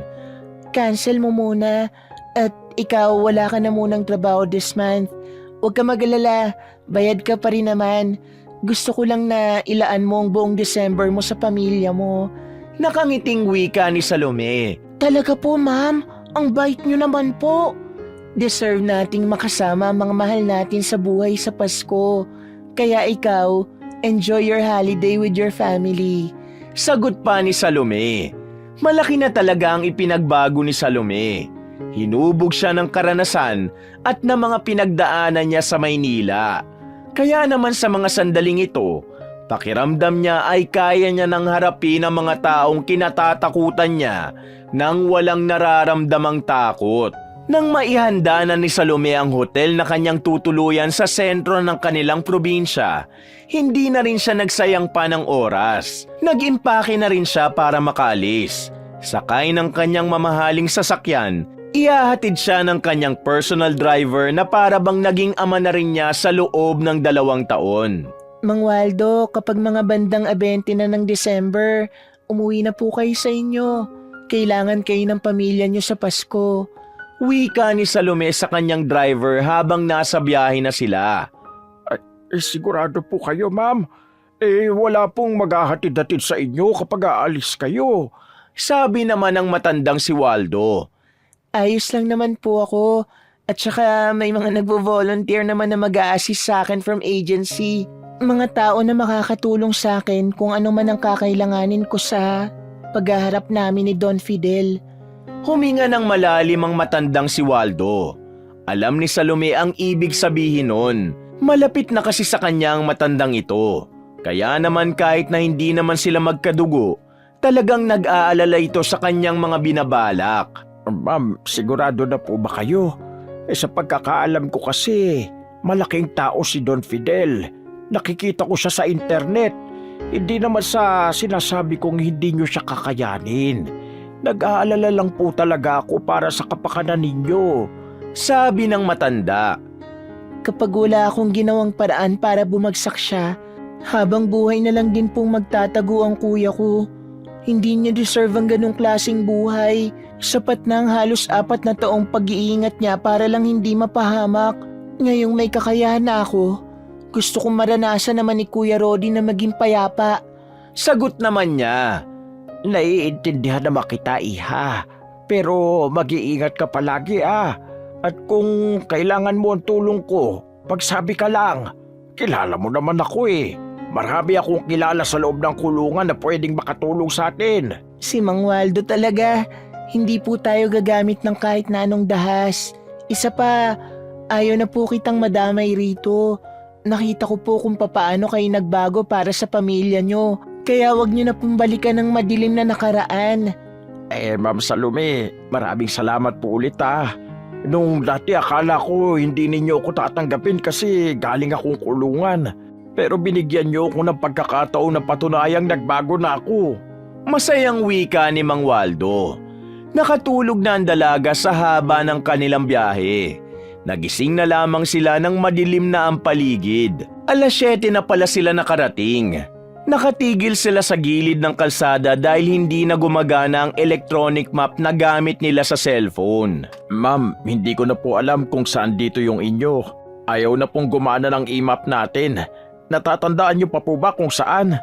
Cancel mo muna. At ikaw, wala ka na munang trabaho this month. Huwag ka mag-alala, bayad ka pa rin naman. Gusto ko lang na ilaan mo ang buong December mo sa pamilya mo. Nakangiting wika ni Salome. Talaga po, ma'am. Ang bait nyo naman po. Deserve nating makasama ang mga mahal natin sa buhay sa Pasko. Kaya ikaw, enjoy your holiday with your family. Sagot pa ni Salome. Malaki na talaga ang ipinagbago ni Salome. Hinubog siya ng karanasan at ng mga pinagdaanan niya sa Maynila. Kaya naman sa mga sandaling ito, pakiramdam niya ay kaya niya nang harapin ang mga taong kinatatakutan niya nang walang nararamdamang takot. Nang maihanda na ni Salome ang hotel na kanyang tutuluyan sa sentro ng kanilang probinsya, hindi na rin siya nagsayang pa ng oras. Nag-impake na rin siya para makaalis. Sakay ng kanyang mamahaling sasakyan, ihahatid siya ng kanyang personal driver na para bang naging ama na rin niya sa loob ng 2 taon. Mang Waldo, kapag mga bandang 20 na ng December, umuwi na po kayo sa inyo. Kailangan kayo ng pamilya niyo sa Pasko. Wika ni Salome sa kanyang driver habang nasa biyahe na sila. Sigurado po kayo, ma'am. Wala pong maghahatid-hatid sa inyo kapag aalis kayo. Sabi naman ng matandang si Waldo. Ayos lang naman po ako. At saka may mga nagvo-volunteer naman na mag-a-assist sa akin from agency. Mga tao na makakatulong sa akin kung ano man ang kakailanganin ko sa paghaharap namin ni Don Fidel. Huminga ng malalim ang matandang si Waldo. Alam ni Salome ang ibig sabihin nun. Malapit na kasi sa kanya ang matandang ito. Kaya naman kahit na hindi naman sila magkadugo, talagang nag-aalala ito sa kanyang mga binabalak. Ma'am, sigurado na po ba kayo? Sa pagkakaalam ko kasi, malaking tao si Don Fidel. Nakikita ko siya sa internet. Hindi naman sa sinasabi kong hindi niyo siya kakayanin. Nag-aalala lang po talaga ako para sa kapakanan ninyo. Sabi ng matanda. Kapag wala akong ginawang paraan para bumagsak siya, habang buhay na lang din pong magtatago ang kuya ko. Hindi niya deserve ang ganong klaseng buhay. Sapat na ang halos 4 na taong pag-iingat niya para lang hindi mapahamak. Ngayong may kakayahan na ako, gusto kong maranasan naman ni Kuya Rodi na maging payapa. Sagot naman niya. Naiintindihan naman kita, iha. Pero mag-iingat ka palagi, At kung kailangan mo ang tulong ko, pagsabi ka lang. Kilala mo naman ako Marami akong kilala sa loob ng kulungan na pwedeng makatulong sa atin. Si Mang Waldo talaga, hindi po tayo gagamit ng kahit na anong dahas. Isa pa, ayaw na po kitang madamay rito. Nakita ko po kung papaano kayo nagbago para sa pamilya nyo. Kaya wag nyo na pong balikan ng madilim na nakaraan. Ma'am Salome, maraming salamat po ulit Nung dati akala ko hindi ninyo ako tatanggapin kasi galing akong kulungan. Pero binigyan niyo ako ng pagkakataon na patunayang nagbago na ako. Masayang wika ni Mang Waldo. Nakatulog na ang dalaga sa haba ng kanilang biyahe. Nagising na lamang sila ng madilim na ang paligid. 7:00 na pala sila nakarating. Nakatigil sila sa gilid ng kalsada dahil hindi na gumagana ang electronic map na gamit nila sa cellphone. Ma'am, hindi ko na po alam kung saan dito yung inyo. Ayaw na pong gumana ng e-map natin. Natatandaan niyo pa po ba kung saan?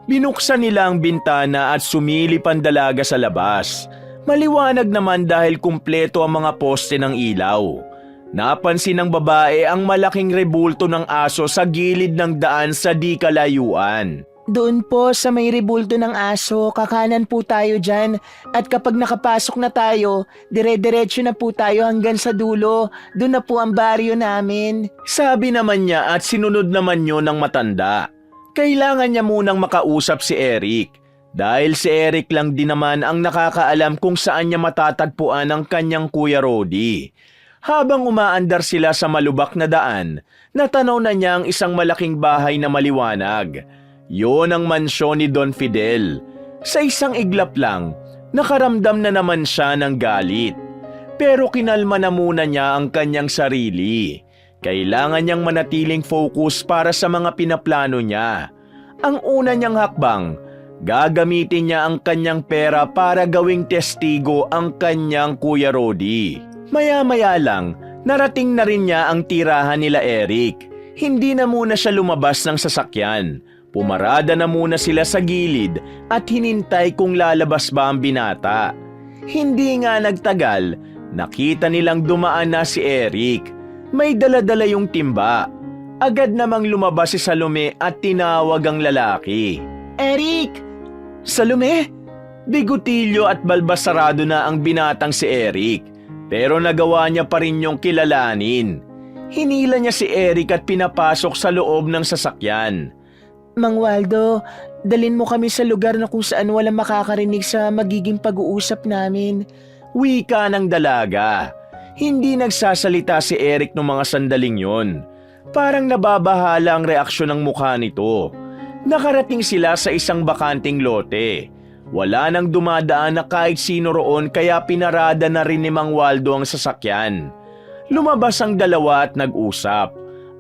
Binuksan nila ang bintana at sumilip ang dalaga sa labas. Maliwanag naman dahil kumpleto ang mga poste ng ilaw. Napansin ng babae ang malaking rebulto ng aso sa gilid ng daan sa di kalayuan. Doon po sa may rebulto ng aso, kakanan po tayo dyan. At kapag nakapasok na tayo, dire-diretso na po tayo hanggang sa dulo. Doon na po ang baryo namin. Sabi naman niya at sinunod naman yun ng matanda. Kailangan niya munang makausap si Eric. Dahil si Eric lang din naman ang nakakaalam kung saan niya matatagpuan ang kanyang Kuya Rodi. Habang umaandar sila sa malubak na daan, natanaw na niya ang isang malaking bahay na maliwanag. Yon ang mansyon ni Don Fidel. Sa isang iglap lang, nakaramdam na naman siya ng galit. Pero kinalma na muna niya ang kanyang sarili. Kailangan niyang manatiling focus para sa mga pinaplano niya. Ang una niyang hakbang, gagamitin niya ang kanyang pera para gawing testigo ang kanyang Kuya Rodi. Maya-maya lang, narating na rin niya ang tirahan nila Eric. Hindi na muna siya lumabas ng sasakyan. Pumarada na muna sila sa gilid at hinintay kung lalabas ba ang binata. Hindi nga nagtagal, nakita nilang dumaan na si Eric. May dala-dala yung timba. Agad namang lumabas si Salome at tinawag ang lalaki. Eric! Salome? Bigotilyo at balbasarado na ang binatang si Eric. Pero nagawa niya pa rin yung kilalanin. Hinila niya si Eric at pinapasok sa loob ng sasakyan. Mang Waldo, dalin mo kami sa lugar na kung saan walang makakarinig sa magiging pag-uusap namin. Wika ng dalaga. Hindi nagsasalita si Eric noong mga sandaling yon. Parang nababahala ang reaksyon ng mukha nito. Nakarating sila sa isang bakanting lote. Wala nang dumadaan na kahit sino roon kaya pinarada na rin ni Mang Waldo ang sasakyan. Lumabas ang dalawa at nag-usap.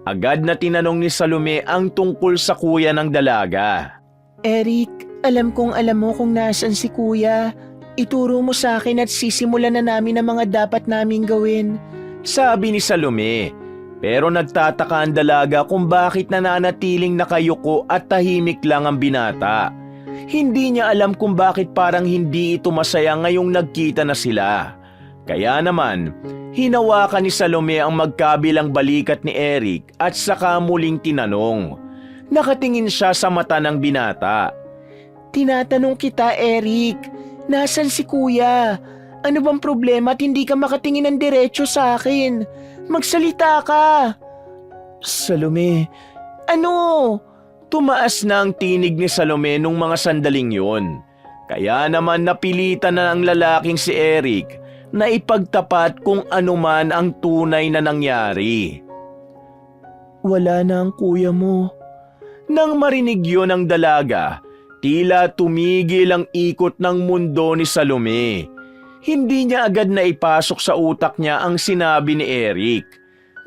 Agad na tinanong ni Salome ang tungkol sa kuya ng dalaga. Eric, alam kong alam mo kung nasan si kuya. Ituro mo sa akin at sisimulan na namin ang mga dapat naming gawin. Sabi ni Salome. Pero nagtataka ang dalaga kung bakit nananatiling nakayuko at tahimik lang ang binata. Hindi niya alam kung bakit parang hindi ito masaya ngayong nagkita na sila. Kaya naman, hinawakan ni Salome ang magkabilang balikat ni Eric at saka muling tinanong. Nakatingin siya sa mata ng binata. Tinatanong kita, Eric, nasan si kuya? Ano bang problema at hindi ka makatingin ng diretso sa akin? Magsalita ka! Salome, Ano? tumaas na ang tinig ni Salome nung mga sandaling yon. Kaya naman napilitan na ang lalaking si Eric na ipagtapat kung anuman ang tunay na nangyari. Wala na ang kuya mo. Nang marinig yon ng dalaga, tila tumigil ang ikot ng mundo ni Salome. Hindi niya agad na ipasok sa utak niya ang sinabi ni Eric.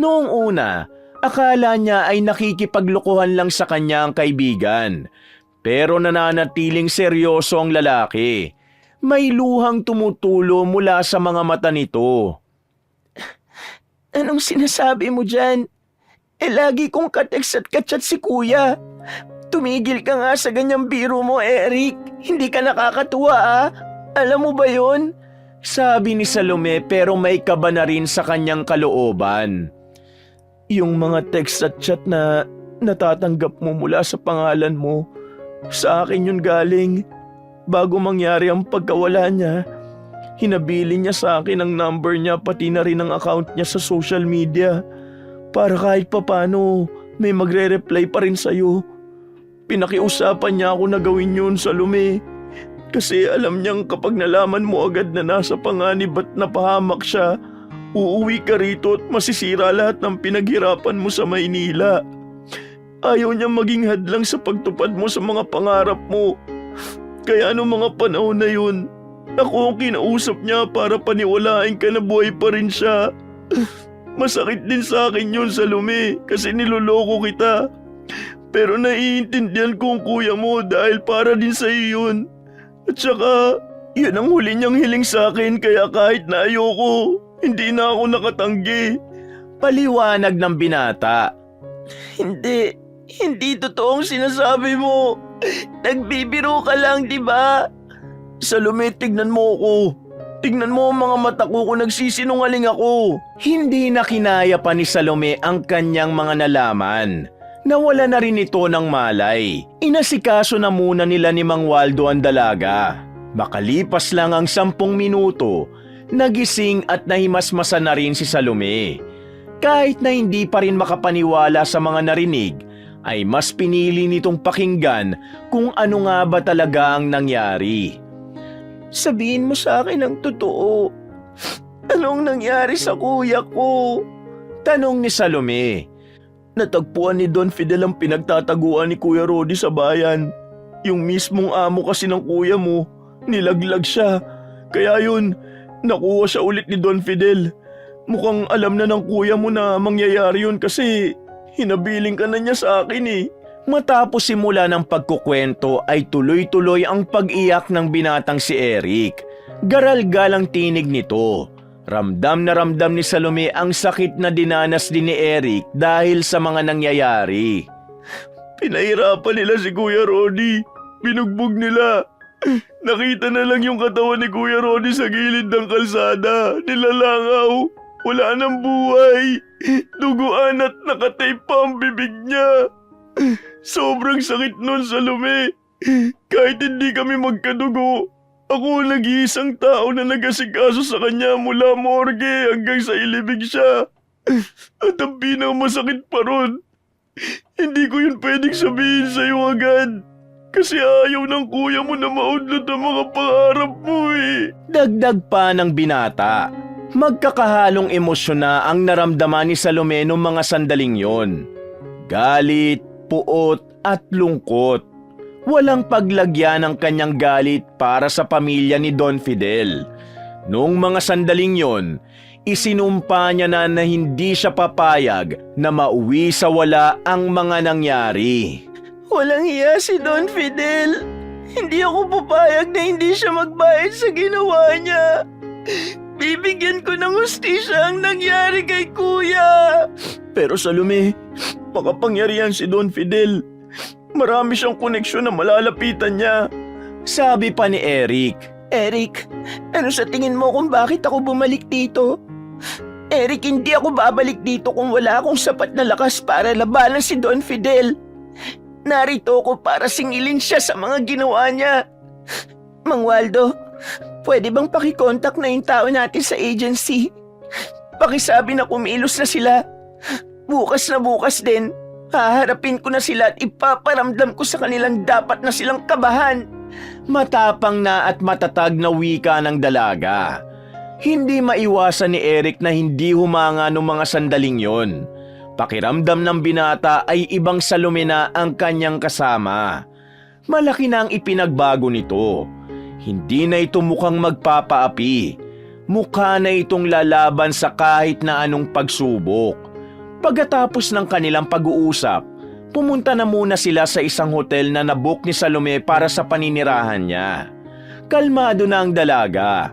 Noong una, akala niya ay nakikipaglokohan lang sa kanya ang kaibigan. Pero nananatiling seryoso ang lalaki. May luhang tumutulo mula sa mga mata nito. Anong sinasabi mo dyan? Lagi kong katext at kachat si kuya. Tumigil ka nga sa ganyang biro mo, Eric. Hindi ka nakakatuwa, ah. Alam mo ba yon? Sabi ni Salome pero may kaba na rin sa kanyang kalooban. Yung mga text at chat na natatanggap mo mula sa pangalan mo, sa akin yun galing. Bago mangyari ang pagkawala niya, hinabili niya sa akin ang number niya pati na rin ang account niya sa social media para kahit papano may magre-reply pa rin sa'yo. Pinakiusapan niya ako na gawin yun, Salome. Kasi alam niyang kapag nalaman mo agad na nasa panganib at napahamak siya, uuwi ka rito at masisira lahat ng pinaghirapan mo sa Maynila. Ayaw niya maging hadlang sa pagtupad mo sa mga pangarap mo. Kaya noong mga panahon na yun, ako ang kinausap niya para paniwalain ka na buhay pa rin siya. Masakit din sa akin yun, Salome, kasi niloloko kita. Pero naiintindihan ko ang kuya mo dahil para din sa iyo yun. At saka, yan ang huli niyang hiling sa akin kaya kahit na ayoko, hindi na ako nakatanggi. Paliwanag ng binata. Hindi totoong sinasabi mo. Nagbibiro ka lang, di ba? Salome, tignan mo ako. Tignan mo ang mga mata ko kung nagsisinungaling ako. Hindi na kinaya pa ni Salome ang kanyang mga nalaman. Nawala na rin ito ng malay. Inasikaso na muna nila ni Mang Waldo ang dalaga. Makalipas lang ang 10 minuto, nagising at nahimasmasa na rin si Salome. Kahit na hindi pa rin makapaniwala sa mga narinig, ay mas pinili nitong pakinggan kung ano nga ba talaga ang nangyari. Sabihin mo sa akin ang totoo. Anong nangyari sa kuya ko? Tanong ni Salome. Natagpuan ni Don Fidel ang pinagtataguan ni Kuya Rodi sa bayan. Yung mismong amo kasi ng kuya mo, nilaglag siya. Kaya yun, nakuha siya ulit ni Don Fidel. Mukhang alam na ng kuya mo na mangyayari yun kasi hinabiling ka na niya sa akin eh. Matapos simula ng pagkukwento ay tuloy-tuloy ang pag-iyak ng binatang si Eric. Garal-galang tinig nito. Ramdam na ramdam ni Salome ang sakit na dinanas din ni Eric dahil sa mga nangyayari. Pinahirapan nila si Kuya Rodi. Binugbog nila. Nakita na lang yung katawan ni Kuya Rodi sa gilid ng kalsada. Nilalangaw. Wala nang buhay. Duguan at nakatape pa ang bibig niya. Sobrang sakit nun, Salome. Kahit hindi kami magkadugo, ako ang nag-iisang tao na nag-asikaso sa kanya mula morgue hanggang sa ilibig siya. At ang pinakamasakit pa ron, hindi ko yun pwedeng sabihin sa'yo agad. Kasi ayaw ng kuya mo na maudlot ang mga pangarap mo eh. Dagdag pa ng binata. Magkakahalong emosyon na ang naramdaman ni Salome noong mga sandaling yon. Galit, puot at lungkot. Walang paglagyan ng kanyang galit para sa pamilya ni Don Fidel. Noong mga sandaling yon, isinumpa niya na hindi siya papayag na mauwi sa wala ang mga nangyari. Walang hiya si Don Fidel. Hindi ako papayag na hindi siya magbayad sa ginawa niya. Bibigyan ko ng hustisya ang nangyari kay kuya. Pero Salome, makapangyarihan si Don Fidel. Marami siyang koneksyon na malalapitan niya. Sabi pa ni Eric. Eric, ano sa tingin mo kung bakit ako bumalik dito? Eric, hindi ako babalik dito kung wala akong sapat na lakas para labanan si Don Fidel. Narito ako para singilin siya sa mga ginawa niya. Mang Waldo, pwede bang pakikontak na yung tao natin sa agency? Pakisabi na kumilos na sila. Bukas na bukas din. Haharapin ko na sila at ipaparamdam ko sa kanilang dapat na silang kabahan. Matapang na at matatag na wika ng dalaga. Hindi maiwasan ni Eric na hindi humanga noong mga sandaling yon. Pakiramdam ng binata ay ibang Salome na ang kanyang kasama. Malaki na ang ipinagbago nito. Hindi na ito mukhang magpapaapi. Mukha na itong lalaban sa kahit na anong pagsubok. Pagkatapos ng kanilang pag-uusap, pumunta na muna sila sa isang hotel na nabook ni Salome para sa paninirahan niya. Kalmado na ang dalaga,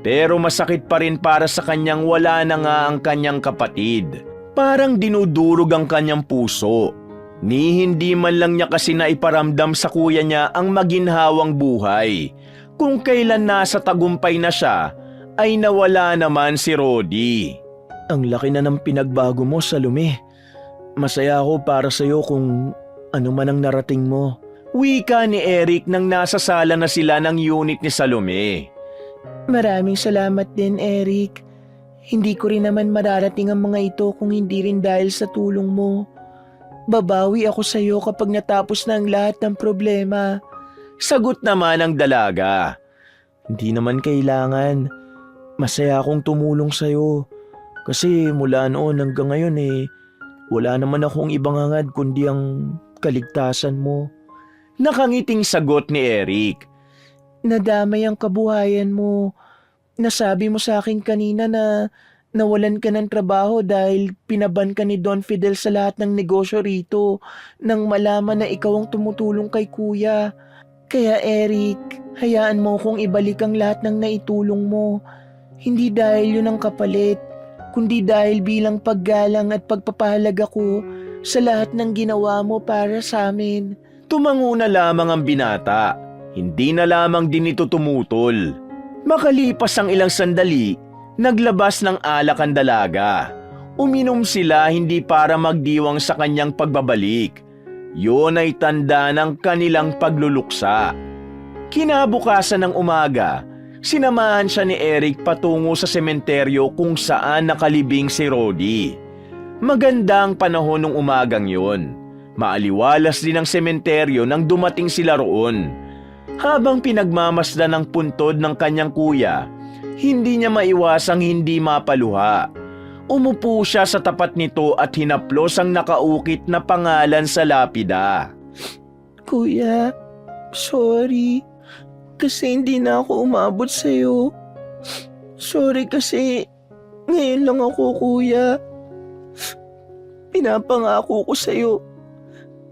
pero masakit pa rin para sa kanyang wala na nga ang kanyang kapatid. Parang dinudurog ang kanyang puso. Ni hindi man lang niya kasi naiparamdam sa kuya niya ang maginhawang buhay. Kung kailan nasa tagumpay na siya, ay nawala naman si Rodi. Ang laki na ng pinagbago mo, Salome. Masaya ako para sa'yo kung ano man ang narating mo. Wika ni Eric nang nasa sala na sila ng unit ni Salome. Maraming salamat din, Eric. Hindi ko rin naman mararating ang mga ito kung hindi rin dahil sa tulong mo. Babawi ako sa'yo kapag natapos na ang lahat ng problema. Sagot naman ang dalaga. Hindi naman kailangan. Masaya akong tumulong sa'yo. Kasi mula noon hanggang ngayon wala naman akong ibang hangad kundi ang kaligtasan mo. Nakangiting sagot ni Eric. Nadamay ang kabuhayan mo. Nasabi mo sa akin kanina na nawalan ka ng trabaho dahil pinaban ka ni Don Fidel sa lahat ng negosyo rito nang malaman na ikaw ang tumutulong kay kuya. Kaya Eric, hayaan mo kong ibalik ang lahat ng naitulong mo. Hindi dahil yun ang kapalit, kundi dahil bilang paggalang at pagpapahalaga ko sa lahat ng ginawa mo para sa amin. Tumango na lamang ang binata. Hindi na lamang din ito tumutol. Makalipas ang ilang sandali, naglabas ng alak ang dalaga. Uminom sila hindi para magdiwang sa kanyang pagbabalik. Yun ay tanda ng kanilang pagluluksa. Kinabukasan ng umaga, sinamahan siya ni Eric patungo sa sementeryo kung saan nakalibing si Rodi. Maganda ang panahon ng umagang yun. Maaliwalas din ang sementeryo nang dumating sila roon. Habang pinagmamasdan ng puntod ng kanyang kuya, hindi niya maiwasang hindi mapaluha. Umupo siya sa tapat nito at hinaplos ang nakaukit na pangalan sa lapida. Kuya, sorry. Kasi hindi na ako umabot sa'yo. Sorry kasi ngayon lang ako, kuya. Pinapangako ko sa'yo.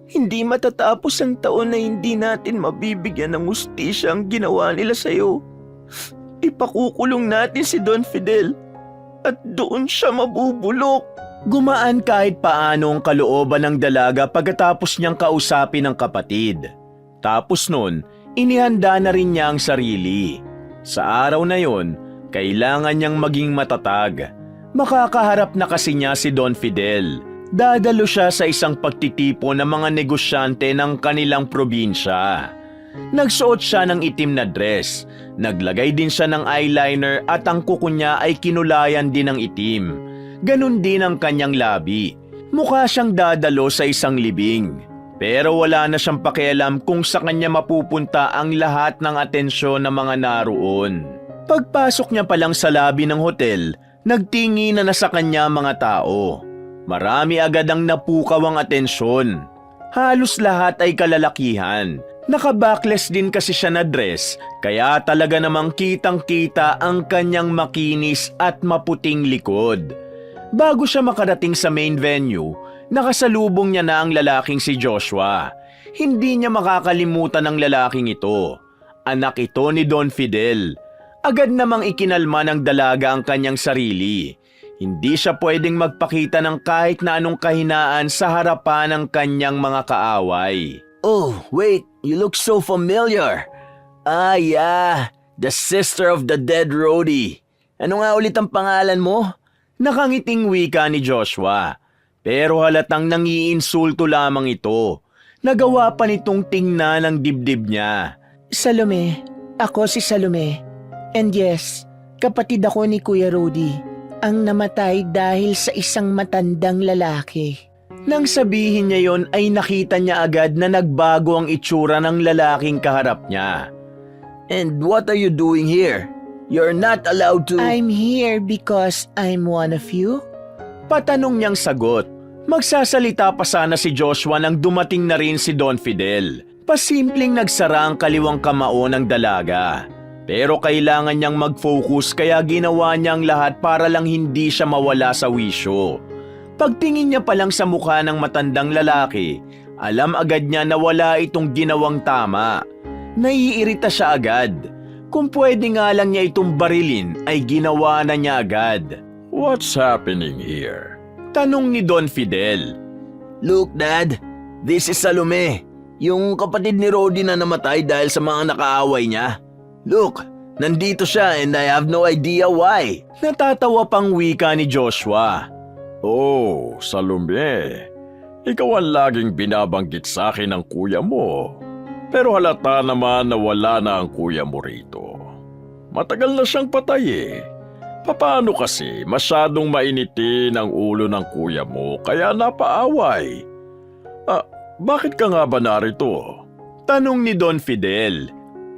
Hindi matatapos ang taon na hindi natin mabibigyan ng hustisya ang ginawa nila sa'yo. Ipakukulong natin si Don Fidel at doon siya mabubulok. Gumaan kahit paano ang kalooban ng dalaga pagkatapos niyang kausapin ang kapatid. Tapos nun, inihanda na rin niya ang sarili. Sa araw na yon, kailangan niyang maging matatag. Makakaharap na kasi niya si Don Fidel. Dadalo siya sa isang pagtitipon ng mga negosyante ng kanilang probinsya. Nagsuot siya ng itim na dress. Naglagay din siya ng eyeliner at ang kuko niya ay kinulayan din ng itim. Ganon din ang kanyang labi. Mukha siyang dadalo sa isang libing. Pero wala na siyang pakialam kung sa kanya mapupunta ang lahat ng atensyon ng mga naroon. Pagpasok niya pa lang sa labi ng hotel, nagtingi na sa kanya mga tao. Marami agad ang napukaw ang atensyon. Halos lahat ay kalalakihan. Naka-backless din kasi siya na dress, kaya talaga namang kitang-kita ang kanyang makinis at maputing likod. Bago siya makarating sa main venue, nakasalubong niya na ang lalaking si Joshua. Hindi niya makakalimutan ang lalaking ito. Anak ito ni Don Fidel. Agad namang ikinalma ng dalaga ang kanyang sarili. Hindi siya pwedeng magpakita ng kahit na anong kahinaan sa harapan ng kanyang mga kaaway. Oh, wait, you look so familiar. Ah, yeah, the sister of the dead Rodi. Ano nga ulit ang pangalan mo? Nakangiting wika ni Joshua. Pero halatang nangiinsulto lamang ito. Nagawa pa nitong tingnan ang dibdib niya. Salome, ako si Salome. And yes, kapatid ako ni Kuya Rodi. Ang namatay dahil sa isang matandang lalaki. Nang sabihin niya yon ay nakita niya agad na nagbago ang itsura ng lalaking kaharap niya. And what are you doing here? You're not allowed to... I'm here because I'm one of you. Patanong niyang sagot. Magsasalita pa sana si Joshua nang dumating na rin si Don Fidel. Pasimpleng nagsara ang kaliwang kamao ng dalaga. Pero kailangan niyang mag-focus kaya ginawa niya ang lahat para lang hindi siya mawala sa wisyo. Pagtingin niya pa lang sa mukha ng matandang lalaki, alam agad niya na wala itong ginawang tama. Naiirita siya agad. Kung pwede nga lang niya itong barilin ay ginawa na niya agad. What's happening here? Tanong ni Don Fidel. Look, Dad, this is Salome, yung kapatid ni Rodi na namatay dahil sa mga nakaaway niya. Look, nandito siya and I have no idea why. Natatawa pang wika ni Joshua. Oh, Salome, ikaw ang laging binabanggit sa akin ng kuya mo. Pero halata naman na wala na ang kuya mo rito. Matagal na siyang patay eh. Paano kasi masyadong mainitin ang ulo ng kuya mo kaya napaaway? Bakit ka nga ba narito? Tanong ni Don Fidel.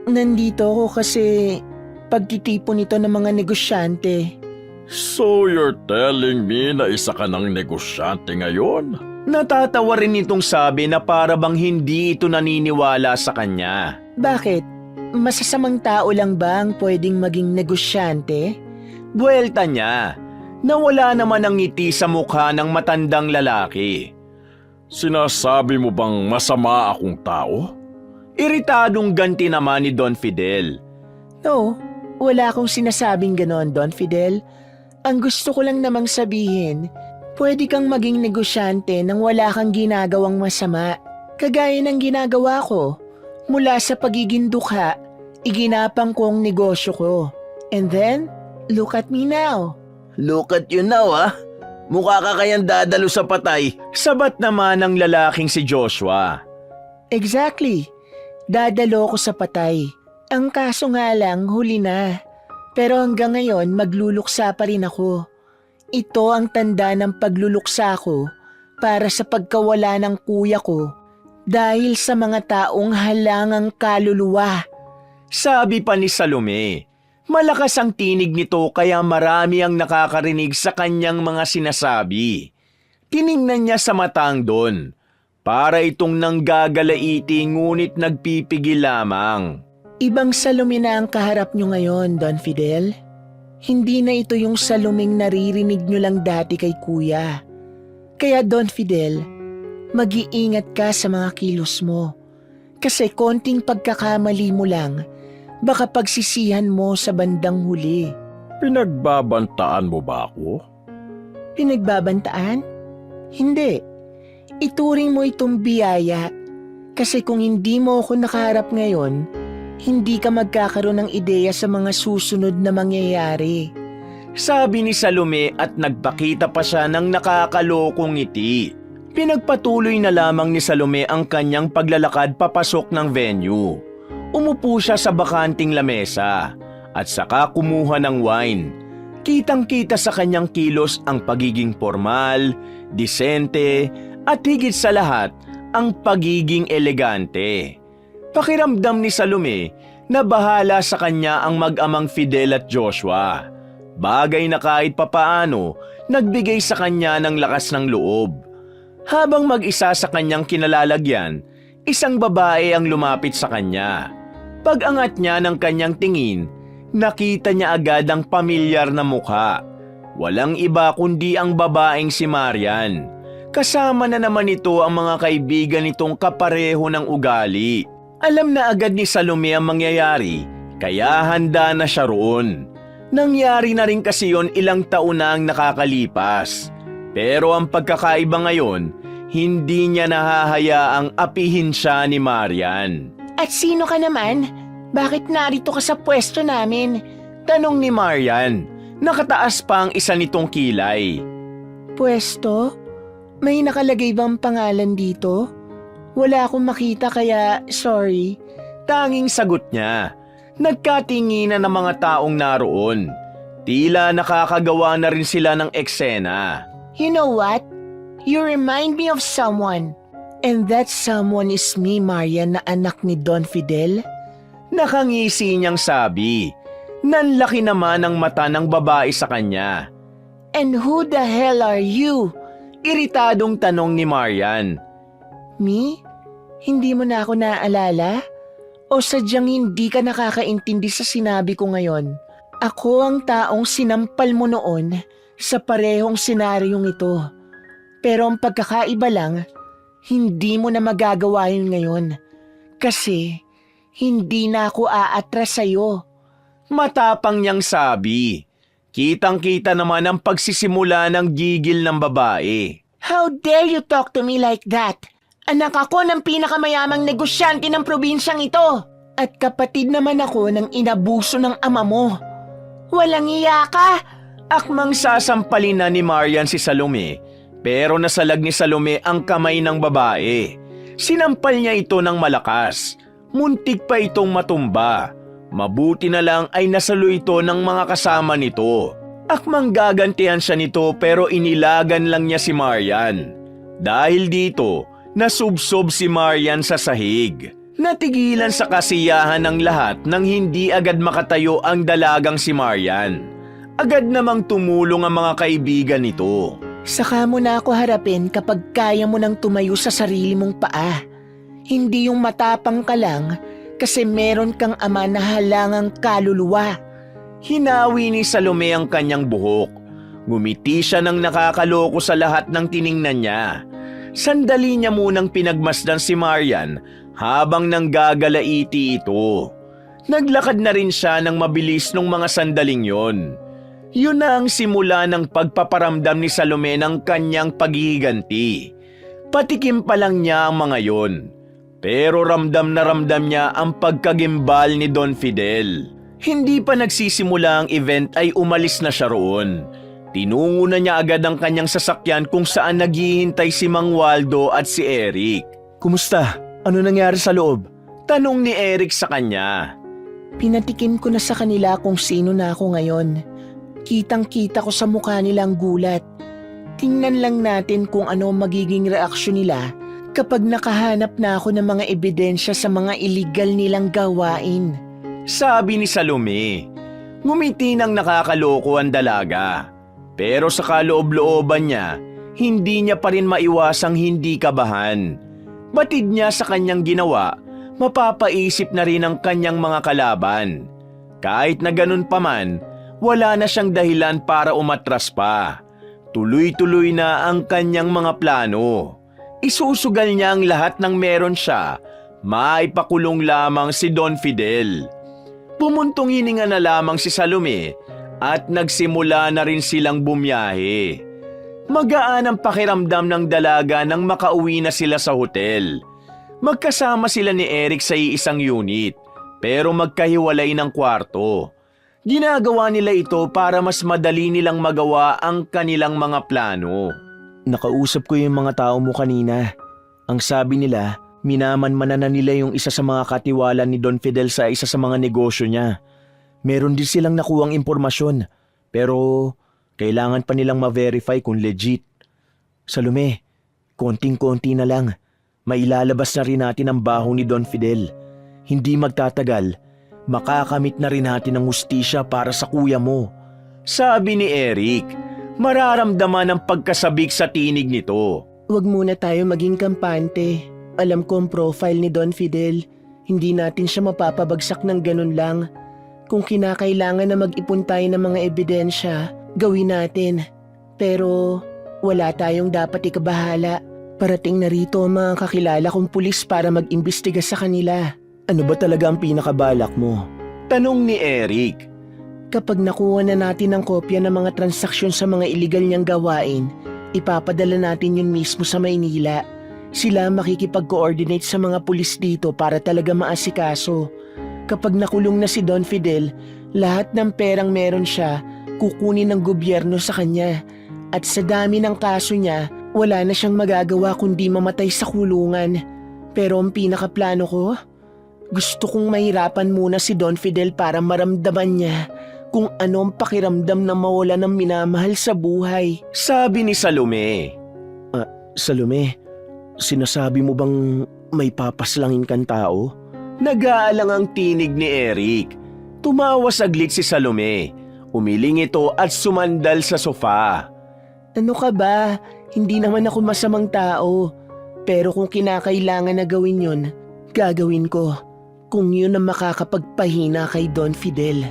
Nandito ako kasi pagtitipon ito ng mga negosyante. So you're telling me na isa ka ng negosyante ngayon? Natatawa rin itong sabi na para bang hindi ito naniniwala sa kanya. Bakit? Masasamang tao lang ba ang pwedeng maging negosyante? Buwelta niya. Nawala naman ang ngiti sa mukha ng matandang lalaki. Sinasabi mo bang masama akong tao? Iritadong ganti naman ni Don Fidel. No, wala akong sinasabing ganon, Don Fidel. Ang gusto ko lang namang sabihin, pwede kang maging negosyante nang wala kang ginagawang masama. Kagaya ng ginagawa ko. Mula sa pagiging dukha, iginapang ko ang negosyo ko. And then, look at me now. Look at you now, ah. Mukha ka kayang dadalo sa patay. Sabat naman ng lalaking si Joshua. Exactly. Dadalo ko sa patay. Ang kaso nga lang, huli na. Pero hanggang ngayon, magluluksa pa rin ako. Ito ang tanda ng pagluluksa ko para sa pagkawala ng kuya ko dahil sa mga taong halangang kaluluwa. Sabi pa ni Salome. Malakas ang tinig nito kaya marami ang nakakarinig sa kanyang mga sinasabi. Tiningnan niya sa matang Don. Para itong nanggagalaiti ngunit nagpipigil lamang. Ibang Salome na ang kaharap nyo ngayon, Don Fidel. Hindi na ito yung Salomeng naririnig nyo lang dati kay kuya. Kaya Don Fidel, mag-iingat ka sa mga kilos mo. Kasi konting pagkakamali mo lang, baka pagsisihan mo sa bandang huli. Pinagbabantaan mo ba ako? Pinagbabantaan? Hindi. Ituring mo itong biyaya. Kasi kung hindi mo ako nakaharap ngayon, hindi ka magkakaroon ng ideya sa mga susunod na mangyayari. Sabi ni Salome at nagpakita pa siya ng nakakalokong ngiti. Pinagpatuloy na lamang ni Salome ang kanyang paglalakad papasok ng venue. Umupo siya sa bakanting lamesa at saka kumuha ng wine. Kitang-kita sa kanyang kilos ang pagiging formal, disente at higit sa lahat ang pagiging elegante. Pakiramdam ni Salome na bahala sa kanya ang mag-amang Fidel at Joshua. Bagay na kahit papaano nagbigay sa kanya ng lakas ng loob. Habang mag-isa sa kanyang kinalalagyan, isang babae ang lumapit sa kanya. Pag-angat niya ng kanyang tingin, nakita niya agad ang pamilyar na mukha. Walang iba kundi ang babaeng si Marian. Kasama na naman ito ang mga kaibigan nitong kapareho ng ugali. Alam na agad ni Salome ang mangyayari, kaya handa na siya roon. Nangyari na rin kasi yon ilang taon na ang nakakalipas. Pero ang pagkakaiba ngayon, hindi niya nahahayaang apihin siya ni Marian. At sino ka naman? Bakit narito ka sa pwesto namin? Tanong ni Marian, nakataas pa ang isa nitong kilay. Pwesto? May nakalagay bang pangalan dito? Wala akong makita kaya sorry. Tanging sagot niya. Nagkatinginan ng mga taong naroon. Tila nakakagawa na rin sila ng eksena. You know what? You remind me of someone. And that someone is me, Marian, na anak ni Don Fidel. Nakangisi niyang sabi. Nanlaki naman ang mata ng babae sa kanya. And who the hell are you? Iritadong tanong ni Marian. Me? Hindi mo na ako naaalala? O sadyang hindi ka nakakaintindi sa sinabi ko ngayon? Ako ang taong sinampal mo noon sa parehong senaryong ito. Pero ang pagkakaiba lang, hindi mo na magagawa yun ngayon. Kasi hindi na ako aatras sa'yo. Matapang niyang sabi. Kitang-kita naman ang pagsisimula ng gigil ng babae. How dare you talk to me like that? Anak ako ng pinakamayamang negosyante ng probinsyang ito. At kapatid naman ako ng inabuso ng ama mo. Walang iya ka! Akmang sasampalin na ni Marian si Salome, pero nasalag ni Salome ang kamay ng babae. Sinampal niya ito ng malakas. Muntik pa itong matumba. Mabuti na lang ay nasalo ito ng mga kasama nito. Akmang gagantihan siya nito pero inilagan lang niya si Marian. Dahil dito, nasubsob si Marian sa sahig. Natigilan sa kasiyahan ng lahat nang hindi agad makatayo ang dalagang si Marian. Agad namang tumulong ang mga kaibigan nito. Saka mo na ako harapin kapag kaya mo nang tumayo sa sarili mong paa. Hindi yung matapang ka lang kasi meron kang ama na halangang kaluluwa. Hinawi ni Salome ang kanyang buhok. Ngumiti siya ng nakakaloko sa lahat ng tiningnan niya. Sandali niya munang pinagmasdan si Marian habang nanggagalaiti ito. Naglakad na rin siya ng mabilis nung mga sandaling yon. Yun na ang simula ng pagpaparamdam ni Salome ng kanyang paghihiganti. Patikim pa lang niya ang mga yon. Pero ramdam na ramdam niya ang pagkagimbal ni Don Fidel. Hindi pa nagsisimula ang event ay umalis na siya roon. Tinungo na niya agad ang kanyang sasakyan kung saan naghihintay si Mang Waldo at si Eric. Kumusta? Ano nangyari sa loob? Tanong ni Eric sa kanya. Pinatikim ko na sa kanila kung sino na ako ngayon. Kitang-kita ko sa mukha nila ang gulat. Tingnan lang natin kung ano magiging reaksyon nila kapag nakahanap na ako ng mga ebidensya sa mga illegal nilang gawain. Sabi ni Salome. Ngumiti ng nakakaloko ang dalaga. Pero sa kaloob-looban niya, hindi niya pa rin maiwasang hindi kabahan. Batid niya sa kanyang ginawa, mapapaisip na rin ang kanyang mga kalaban. Kahit na ganun pa man, wala na siyang dahilan para umatras pa. Tuloy-tuloy na ang kanyang mga plano. Isusugal niya ang lahat ng meron siya, maipakulong lamang si Don Fidel. Pumuntong hininga na lamang si Salome at nagsimula na rin silang bumiyahe. Magaan ang pakiramdam ng dalaga nang makauwi na sila sa hotel. Magkasama sila ni Eric sa iisang unit, pero magkahiwalay ng kwarto. Ginagawa nila ito para mas madali nilang magawa ang kanilang mga plano. Nakausap ko yung mga tao mo kanina. Ang sabi nila, minamanmanan na nila yung isa sa mga katiwala ni Don Fidel sa isa sa mga negosyo niya. Meron din silang nakuhang impormasyon, pero kailangan pa nilang ma-verify kung legit. Salome, konting-konti na lang. Mailalabas na rin natin ang baho ni Don Fidel. Hindi magtatagal, makakamit na rin natin ang hustisya para sa kuya mo. Sabi ni Eric, mararamdaman ang pagkasabik sa tinig nito. Huwag muna tayo maging kampante. Alam ko ang profile ni Don Fidel. Hindi natin siya mapapabagsak ng ganun lang. Kung kinakailangan na mag-ipon tayo ng mga ebidensya, gawin natin. Pero wala tayong dapat ikabahala. Parating na rito ang mga kakilala kong pulis para mag-imbestiga sa kanila. Ano ba talaga ang pinakabalak mo? Tanong ni Eric. Kapag nakuha na natin ang kopya ng mga transaksyon sa mga iligal niyang gawain, ipapadala natin yun mismo sa Maynila. Sila makikipag-coordinate sa mga pulis dito para talaga maasikaso. Kapag nakulong na si Don Fidel, lahat ng perang meron siya, kukunin ng gobyerno sa kanya. At sa dami ng kaso niya, wala na siyang magagawa kundi mamatay sa kulungan. Pero ang pinakaplano ko, gusto kong mahirapan muna si Don Fidel para maramdaman niya kung anong pakiramdam na mawala ng minamahal sa buhay. Sabi ni Salome. Salome, sinasabi mo bang may papaslangin kang tao? Nag-aalang ang tinig ni Eric. Tumawa saglit si Salome. Umiling ito at sumandal sa sofa. Ano ka ba? Hindi naman ako masamang tao. Pero kung kinakailangan na gawin yun, gagawin ko. Kung yun ang makakapagpahina kay Don Fidel.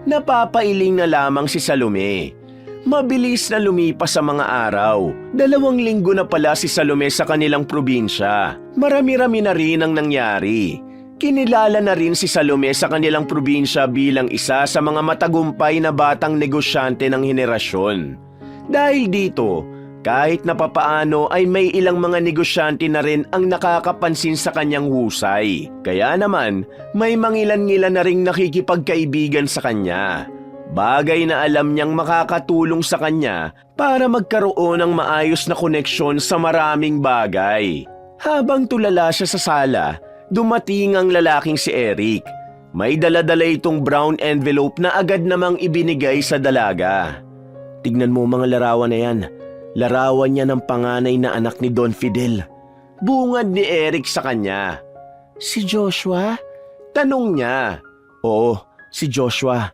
Napapailing na lamang si Salome. Mabilis na lumipas sa mga araw. 2 linggo na pala si Salome sa kanilang probinsya. Marami-rami na rin ang nangyari. Kinilala na rin si Salome sa kanilang probinsya bilang isa sa mga matagumpay na batang negosyante ng henerasyon. Dahil dito, kahit na papaano ay may ilang mga negosyante na rin ang nakakapansin sa kanyang husay. Kaya naman, may mangilan-ngilan na ring nakikipagkaibigan sa kanya. Bagay na alam niyang makakatulong sa kanya para magkaroon ng maayos na koneksyon sa maraming bagay. Habang tulala siya sa sala, dumating ang lalaking si Eric. May dala-dala itong brown envelope na agad namang ibinigay sa dalaga. Tignan mo mga larawan na yan. Larawan niya ng panganay na anak ni Don Fidel. Bungad ni Eric sa kanya. Si Joshua? Tanong niya. Oo, si Joshua.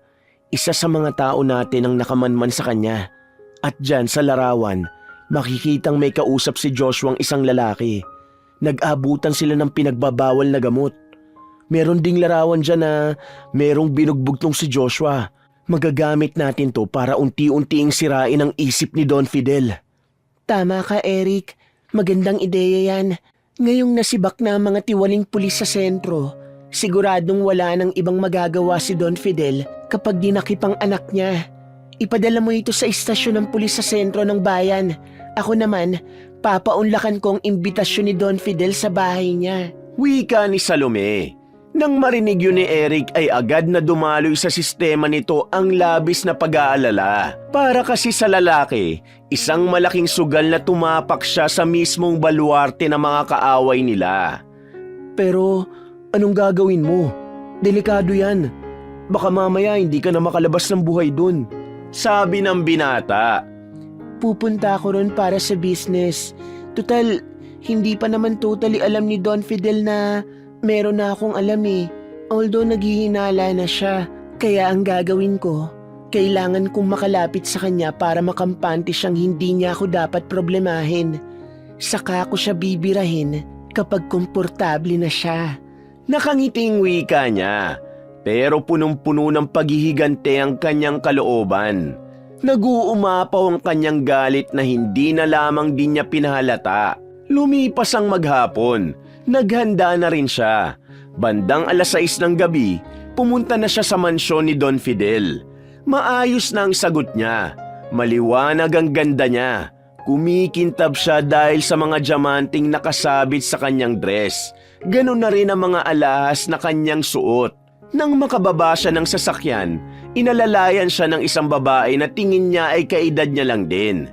Isa sa mga tao natin ang nakamanman sa kanya. At dyan sa larawan, makikitang may kausap si Joshua ang isang lalaki. Nag-abutan sila ng pinagbabawal na gamot. Meron ding larawan dyan na merong binugbugtong si Joshua. Magagamit natin to para unti-unting sirain ang isip ni Don Fidel. Tama ka, Eric. Magandang ideya yan. Ngayong nasibak na ang mga tiwaling pulis sa sentro, siguradong wala nang ibang magagawa si Don Fidel kapag dinakip ang anak niya. Ipadala mo ito sa istasyon ng pulis sa sentro ng bayan. Ako naman, papaunlakan ko ang imbitasyon ni Don Fidel sa bahay niya. Wika ni Salome. Nang marinig yun ni Eric ay agad na dumaloy sa sistema nito ang labis na pag-aalala. Para kasi sa lalaki, isang malaking sugal na tumapak siya sa mismong baluarte ng mga kaaway nila. Pero anong gagawin mo? Delikado yan. Baka mamaya hindi ka na makalabas ng buhay dun. Sabi ng binata. Pupunta ako ron para sa business. Total, hindi pa naman totally alam ni Don Fidel na meron na akong alam eh. Although naghihinala na siya. Kaya ang gagawin ko, kailangan kong makalapit sa kanya para makampante siyang hindi niya ako dapat problemahin. Saka ako siya bibirahin kapag komportable na siya. Nakangiting wika niya, pero punong-puno ng paghihigante ang kanyang kalooban. Nag-uumapaw ang kanyang galit na hindi na lamang din niya pinahalata. Lumipas ang maghapon, naghanda na rin siya. Bandang 6:00 ng gabi, pumunta na siya sa mansyon ni Don Fidel. Maayos na ang sagot niya, maliwanag ang ganda niya. Kumikintab siya dahil sa mga diamanting nakasabit sa kanyang dress. Ganun na rin ang mga alahas na kanyang suot. Nang makababa siya ng sasakyan, inalalayan siya ng isang babae na tingin niya ay kaedad niya lang din.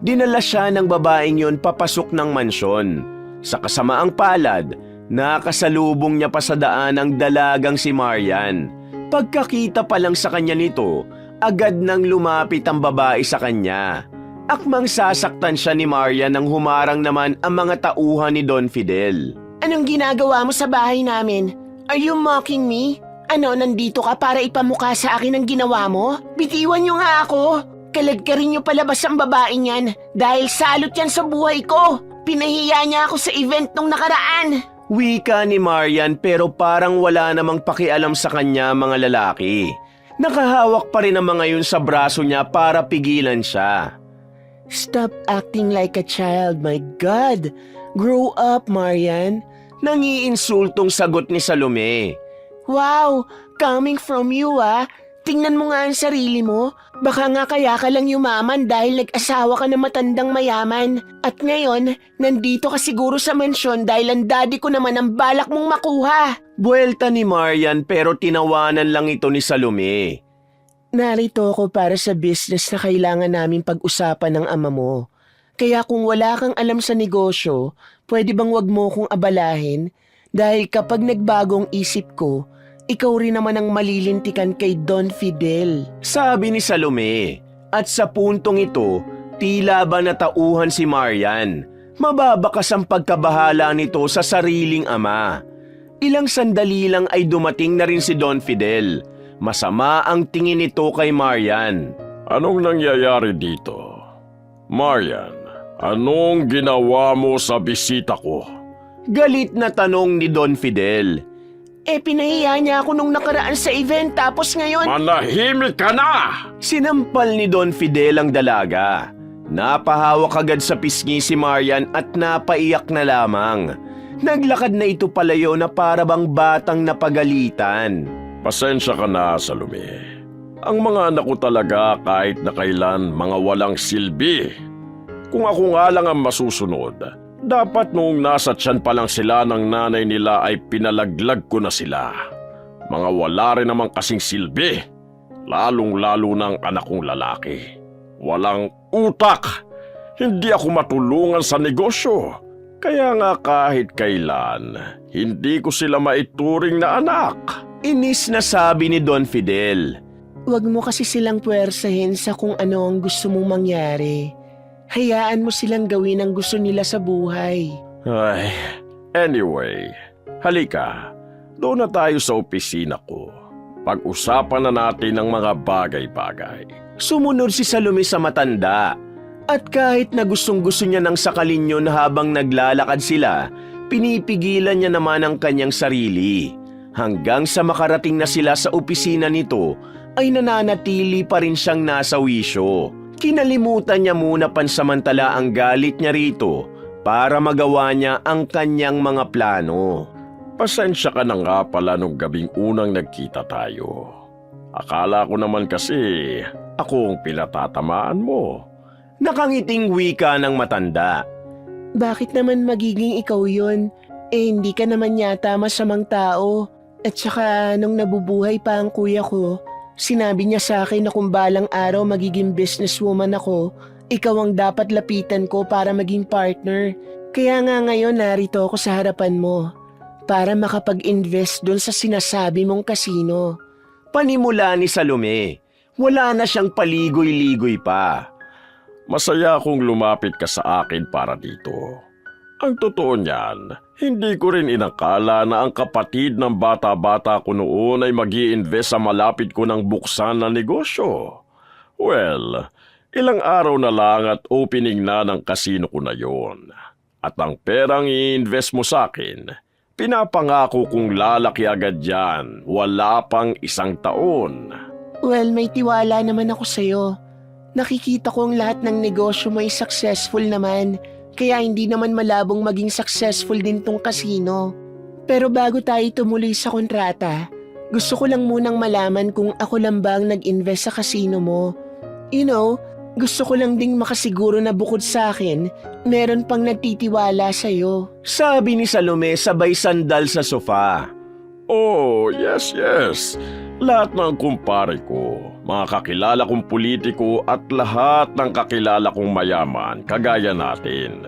Dinala siya ng babaeng yun papasok ng mansyon. Sa kasamaang palad, nakasalubong niya pa sa daan ang dalagang si Marian. Pagkakita pa lang sa kanya nito, agad nang lumapit ang babae sa kanya. Akmang sasaktan siya ni Marian nang humarang naman ang mga tauhan ni Don Fidel. Anong ginagawa mo sa bahay namin? Are you mocking me? Ano, nandito ka para ipamukha sa akin ang ginawa mo? Bitiwan niyo nga ako! Kalagkarin niyo palabas ang babaeng yan dahil salot yan sa buhay ko! Pinahiya niya ako sa event nung nakaraan! Wika ni Marian pero parang wala namang pakialam sa kanya mga lalaki. Nakahawak pa rin ang mga yun sa braso niya para pigilan siya. Stop acting like a child, my God! Grow up, Marian. Nangiinsultong sagot ni Salome. Wow! Coming from you Tingnan mo nga ang sarili mo. Baka nga kaya ka lang yumaman dahil nag-asawa ka ng matandang mayaman. At ngayon, nandito ka siguro sa mansyon dahil ang daddy ko naman ang balak mong makuha. Buwelta ni Marian pero tinawanan lang ito ni Salome. Narito ako para sa business na kailangan namin pag-usapan ng ama mo. Kaya kung wala kang alam sa negosyo, pwede bang wag mo kong abalahin? Dahil kapag nagbagong isip ko, ikaw rin naman ang malilintikan kay Don Fidel. Sabi ni Salome. At sa puntong ito, tila ba natauhan si Marian. Mababakas ang pagkabahala nito sa sariling ama. Ilang sandali lang ay dumating na rin si Don Fidel. Masama ang tingin nito kay Marian. Anong nangyayari dito? Marian, anong ginawa mo sa bisita ko? Galit na tanong ni Don Fidel. Pinahiya niya ako nung nakaraan sa event tapos ngayon... Manahimik ka na! Sinampal ni Don Fidel ang dalaga. Napahawak agad sa pisngi si Marian at napaiyak na lamang. Naglakad na ito palayo na para bang batang napagalitan. Pasensya ka na, Salome. Ang mga anak ko talaga kahit na kailan mga walang silbi. Kung ako nga lang ang masusunod, dapat noong nasa tiyan pa lang sila ng nanay nila ay pinalaglag ko na sila. Mga wala rin naman kasing silbi, lalong-lalo ng anak kong lalaki. Walang utak, hindi ako matulungan sa negosyo. Kaya nga kahit kailan, hindi ko sila maituring na anak. Inis na sabi ni Don Fidel. Huwag mo kasi silang puwersahin sa kung ano ang gusto mong mangyari. Hayaan mo silang gawin ang gusto nila sa buhay. Ay, anyway, halika, doon na tayo sa opisina ko. Pag-usapan na natin ang mga bagay-bagay. Sumunod si Salome sa matanda. At kahit na gustong-gusto niya ng sakalin yun habang naglalakad sila, pinipigilan niya naman ang kanyang sarili. Hanggang sa makarating na sila sa opisina nito, ay nananatili pa rin siyang nasa wisyo. Kinalimutan niya muna pansamantala ang galit niya rito para magawa niya ang kanyang mga plano. Pasensya ka na nga pala nung gabing unang nagkita tayo. Akala ko naman kasi ako ang pinatatamaan mo. Nakangiting wika ng matanda. Bakit naman magiging ikaw yon? Hindi ka naman yata masamang tao. At saka nung nabubuhay pa ang kuya ko, sinabi niya sa akin na kung balang araw magiging businesswoman ako, ikaw ang dapat lapitan ko para maging partner. Kaya nga ngayon narito ako sa harapan mo para makapag-invest dun sa sinasabi mong kasino. Panimula ni Salome. Wala na siyang paligoy-ligoy pa. Masaya akong lumapit ka sa akin para dito. Ang totoo niyan, hindi ko rin inakala na ang kapatid ng bata-bata ko noon ay mag-i-invest sa malapit ko ng buksan na negosyo. Well, ilang araw na lang at opening na ng kasino ko na yon. At ang perang i-invest mo sa akin, pinapangako kong lalaki agad yan, wala pang 1 taon. Well, may tiwala naman ako sa'yo. Nakikita ko ang lahat ng negosyo mo ay successful naman, kaya hindi naman malabong maging successful din tong kasino. Pero bago tayo tumuloy sa kontrata, gusto ko lang munang malaman kung ako lang ba ang nag-invest sa kasino mo. You know, gusto ko lang ding makasiguro na bukod sa akin, meron pang nagtitiwala sa'yo. Sabi ni Salome sabay sandal sa sofa. Oh, yes. Lahat ng kumpare ko, mga kakilala kong politiko at lahat ng kakilala kong mayaman, kagaya natin.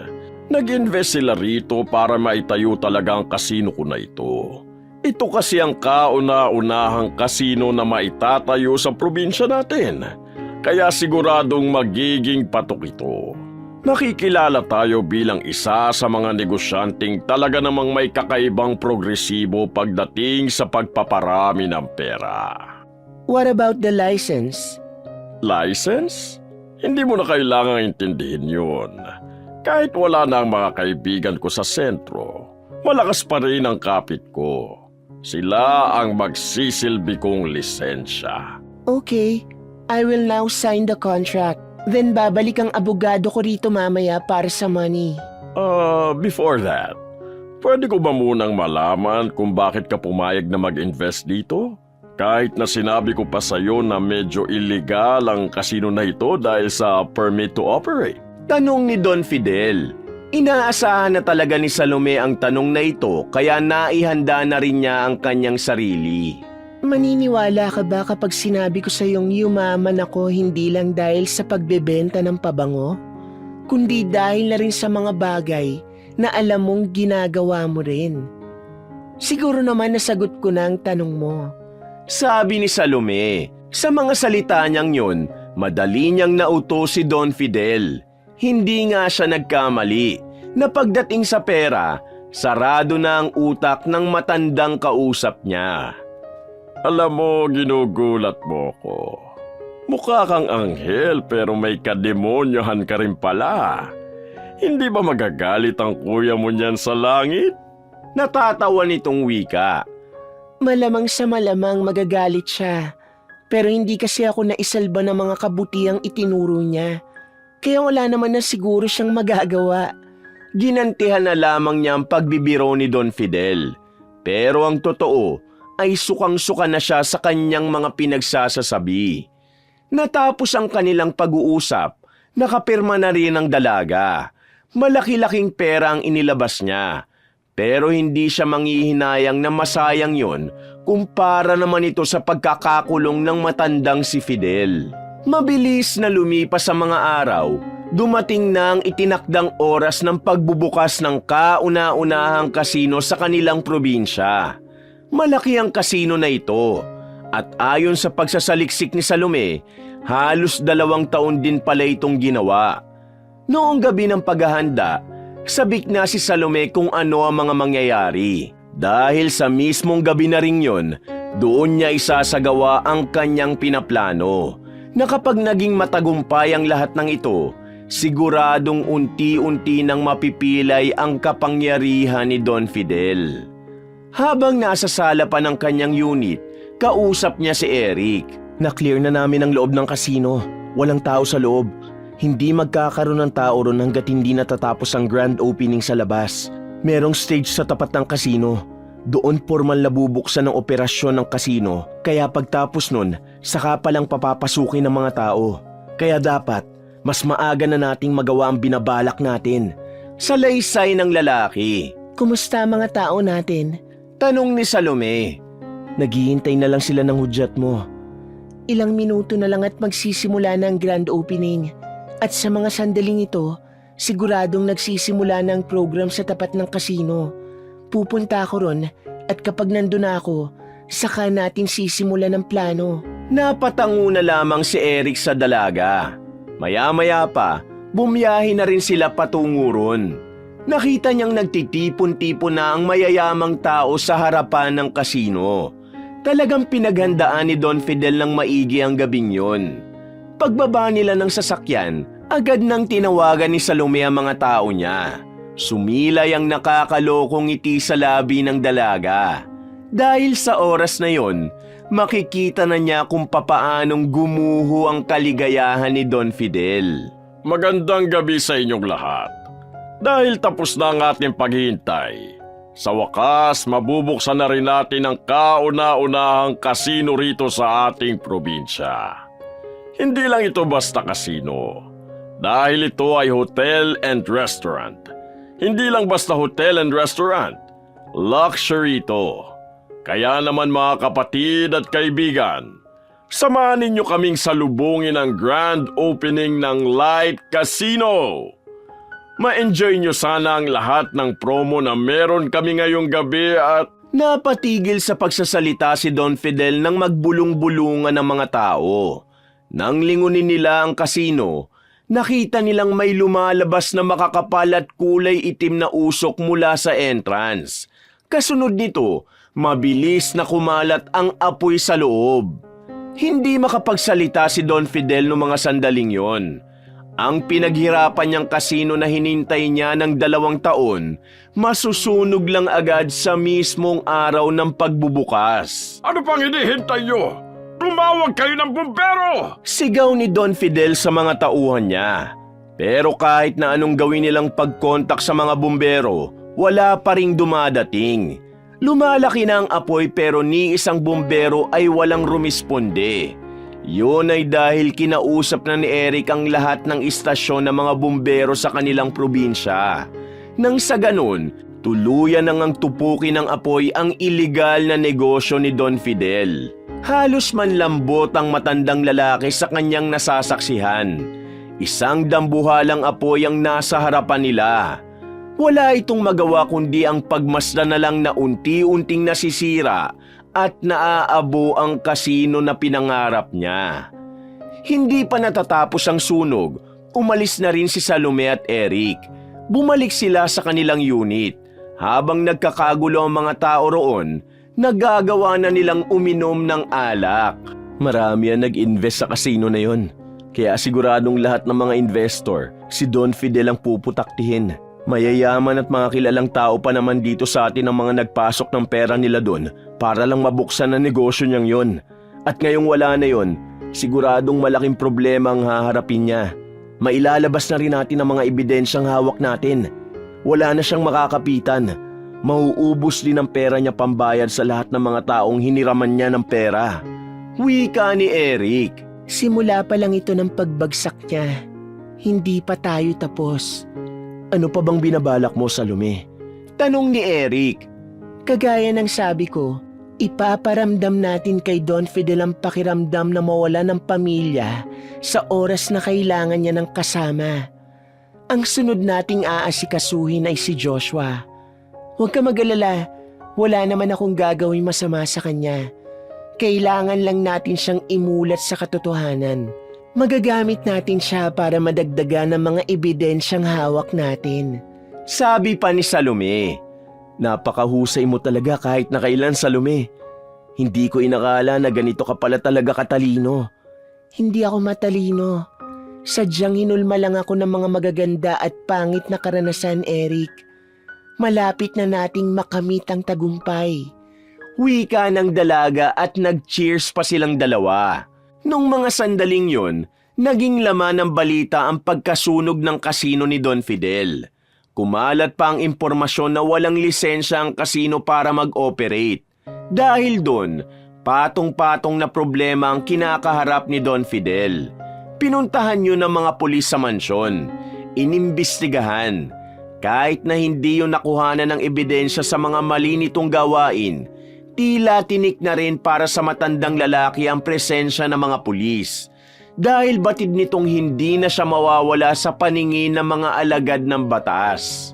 Nag-invest sila rito para maitayo talaga ang kasino ko na ito. Ito kasi ang kauna-unahang kasino na maitatayo sa probinsya natin. Kaya siguradong magiging patok ito. Nakikilala tayo bilang isa sa mga negosyanteng talaga namang may kakaibang progresibo pagdating sa pagpaparami ng pera. What about the license? License? Hindi mo na kailangang intindihin yun. Kahit wala na ang mga kaibigan ko sa sentro, malakas pa rin ang kapit ko. Sila ang magsisilbi kong lisensya. Okay, I will now sign the contract. Then babalik ang abogado ko rito mamaya para sa money. Before that, pwede ko ba munang malaman kung bakit ka pumayag na mag-invest dito? Kahit na sinabi ko pa sa'yo na medyo illegal ang kasino na ito dahil sa permit to operate. Tanong ni Don Fidel. Inaasahan na talaga ni Salome ang tanong na ito kaya naihanda na rin niya ang kanyang sarili. Maniniwala ka ba kapag sinabi ko sa iyong yumaman ako hindi lang dahil sa pagbebenta ng pabango, kundi dahil na rin sa mga bagay na alam mong ginagawa mo rin? Siguro naman nasagot ko na ang tanong mo. Sabi ni Salome. Sa mga salita niyang yun, madali niyang nauto si Don Fidel. Hindi nga siya nagkamali na pagdating sa pera, sarado na ang utak ng matandang kausap niya. Alam mo, ginugulat mo ko. Mukha kang anghel pero may kademonyohan ka rin pala. Hindi ba magagalit ang kuya mo niyan sa langit? Natatawa nitong wika. Malamang sa malamang magagalit siya, pero hindi kasi ako naisalba ng mga kabutihang itinuro niya. Kaya wala naman na siguro siyang magagawa. Ginantihan na lamang niya ang pagbibiro ni Don Fidel. Pero ang totoo ay sukang-suka na siya sa kanyang mga pinagsasasabi. Natapos ang kanilang pag-uusap, nakapirma na rin ang dalaga. Malaki-laking pera ang inilabas niya. Pero hindi siya manghihinayang na masayang yon kumpara naman ito sa pagkakakulong ng matandang si Fidel. Mabilis na lumipas ang mga araw, dumating na ang itinakdang oras ng pagbubukas ng kauna-unahang kasino sa kanilang probinsya. Malaki ang kasino na ito at ayon sa pagsasaliksik ni Salome, halos 2 taon din pala itong ginawa. Noong gabi ng paghahanda, sabik na si Salome kung ano ang mga mangyayari. Dahil sa mismong gabi na rin yun, doon niya isasagawa ang kanyang pinaplano. Na kapag naging matagumpay ang lahat ng ito, siguradong unti-unti nang mapipilay ang kapangyarihan ni Don Fidel. Habang nasa sala pa ng kanyang unit, kausap niya si Eric. Na-clear na namin ang loob ng kasino. Walang tao sa loob. Hindi magkakaroon ng tao ron hanggat hindi natatapos ang grand opening sa labas. Merong stage sa tapat ng kasino. Doon formal na bubuksan ang operasyon ng kasino. Kaya pagtapos nun, saka palang papapasukin ng mga tao. Kaya dapat, mas maaga na nating magawa ang binabalak natin. Salaysay ng lalaki. Kumusta ang mga tao natin? Tanong ni Salome. Naghihintay na lang sila ng hudyat mo. Ilang minuto na lang at magsisimula na ang grand opening. At sa mga sandaling ito, siguradong nagsisimula na ang program sa tapat ng kasino. Pupunta ako ron at kapag nandun na ako, saka natin sisimulan ang plano. Napatango na lamang si Eric sa dalaga. Maya-maya pa, bumiyahe na rin sila patungo ron. Nakita niyang nagtitipon-tipon na ang mayayamang tao sa harapan ng kasino. Talagang pinaghandaan ni Don Fidel ng maigi ang gabing yon. Pagbaba nila ng sasakyan, agad nang tinawagan ni Salome ang mga tao niya. Sumilay ang nakakalokong ngiti sa labi ng dalaga. Dahil sa oras na yon, makikita na niya kung papaanong gumuho ang kaligayahan ni Don Fidel. Magandang gabi sa inyong lahat. Dahil tapos na ang ating paghihintay, sa wakas mabubuksan na rin natin ang kauna-unahang kasino rito sa ating probinsya. Hindi lang ito basta kasino, dahil ito ay hotel and restaurant. Hindi lang basta hotel and restaurant, luxury ito. Kaya naman mga kapatid at kaibigan, samahan ninyo kaming salubungin ang grand opening ng Light Casino. Ma-enjoy nyo sana ang lahat ng promo na meron kami ngayong gabi at Napatigil sa pagsasalita si Don Fidel nang magbulong-bulungan ng mga tao. Nang lingunin nila ang kasino, nakita nilang may lumalabas na makakapal at kulay itim na usok mula sa entrance. Kasunod nito, mabilis na kumalat ang apoy sa loob. Hindi makapagsalita si Don Fidel noong mga sandaling yon. Ang pinaghirapan niyang kasino na hinintay niya ng 2 taon, masusunog lang agad sa mismong araw ng pagbubukas. ano pang hinihintay nyo? Tumawag kayo ng bumbero! Sigaw ni Don Fidel sa mga tauhan niya. Pero kahit na anong gawin nilang pagkontak sa mga bumbero, wala pa ring dumadating. Lumalaki na ang apoy pero ni isang bumbero ay walang rumisponde. Yun ay dahil kinausap na ni Eric ang lahat ng istasyon ng mga bumbero sa kanilang probinsya. Nang sa ganun, tuluyan nang tupukin ng apoy ang iligal na negosyo ni Don Fidel. Halos manlambot ang matandang lalaki sa kanyang nasasaksihan. Isang dambuhalang apoy ang nasa harapan nila. Wala itong magawa kundi ang pagmasdan na lang na unti-unting nasisira at naaabo ang kasino na pinangarap niya. Hindi pa natatapos ang sunog, umalis na rin si Salome at Eric. Bumalik sila sa kanilang unit. Habang nagkakagulo ang mga tao roon, nagagawa na nilang uminom ng alak. Marami ang nag-invest sa kasino na yon. Kaya siguradong lahat ng mga investor, si Don Fidel ang puputaktihin. Mayayaman at mga kilalang tao pa naman dito sa atin ang mga nagpasok ng pera nila doon para lang mabuksan ang negosyo niyang yon. At ngayong wala na yon, siguradong malaking problema ang haharapin niya. Mailalabas na rin natin ang mga ebidensyang hawak natin. Wala na siyang makakapitan. Mauubos din ang pera niya pambayad sa lahat ng mga taong hiniraman niya ng pera. Wika ni Eric. Simula pa lang ito ng pagbagsak niya. Hindi pa tayo tapos. Ano pa bang binabalak mo, Salome? Tanong ni Eric. Kagaya ng sabi ko, ipaparamdam natin kay Don Fidel ang pakiramdam na mawala ng pamilya sa oras na kailangan niya ng kasama. Ang sunod nating aasikasuhin ay si Joshua. Huwag ka mag-alala, wala naman akong gagawing masama sa kanya. Kailangan lang natin siyang imulat sa katotohanan. Magagamit natin siya para madagdagan ng mga ebidensyang hawak natin. Sabi pa ni Salome. Napakahusay mo talaga kahit na kailan, Salome. Hindi ko inakala na ganito ka pala talaga katalino. Hindi ako matalino. Sadyang hinulma lang ako ng mga magaganda at pangit na karanasan, Eric. Malapit na nating makamit ang tagumpay. Wika ng dalaga at nag-cheers pa silang dalawa. Nung mga sandaling yon, naging laman ng balita ang pagkasunog ng kasino ni Don Fidel. Kumalat pa ang impormasyon na walang lisensya ang kasino para mag-operate. Dahil doon, patong-patong na problema ang kinakaharap ni Don Fidel. Pinuntahan yun ng mga pulis sa mansyon. Inimbestigahan. Kahit na hindi yun nakuhanan ng ebidensya sa mga mali nitong gawain, Tila tinik na rin para sa matandang lalaki ang presensya ng mga pulis. Dahil batid nitong hindi na siya mawawala sa paningin ng mga alagad ng batas.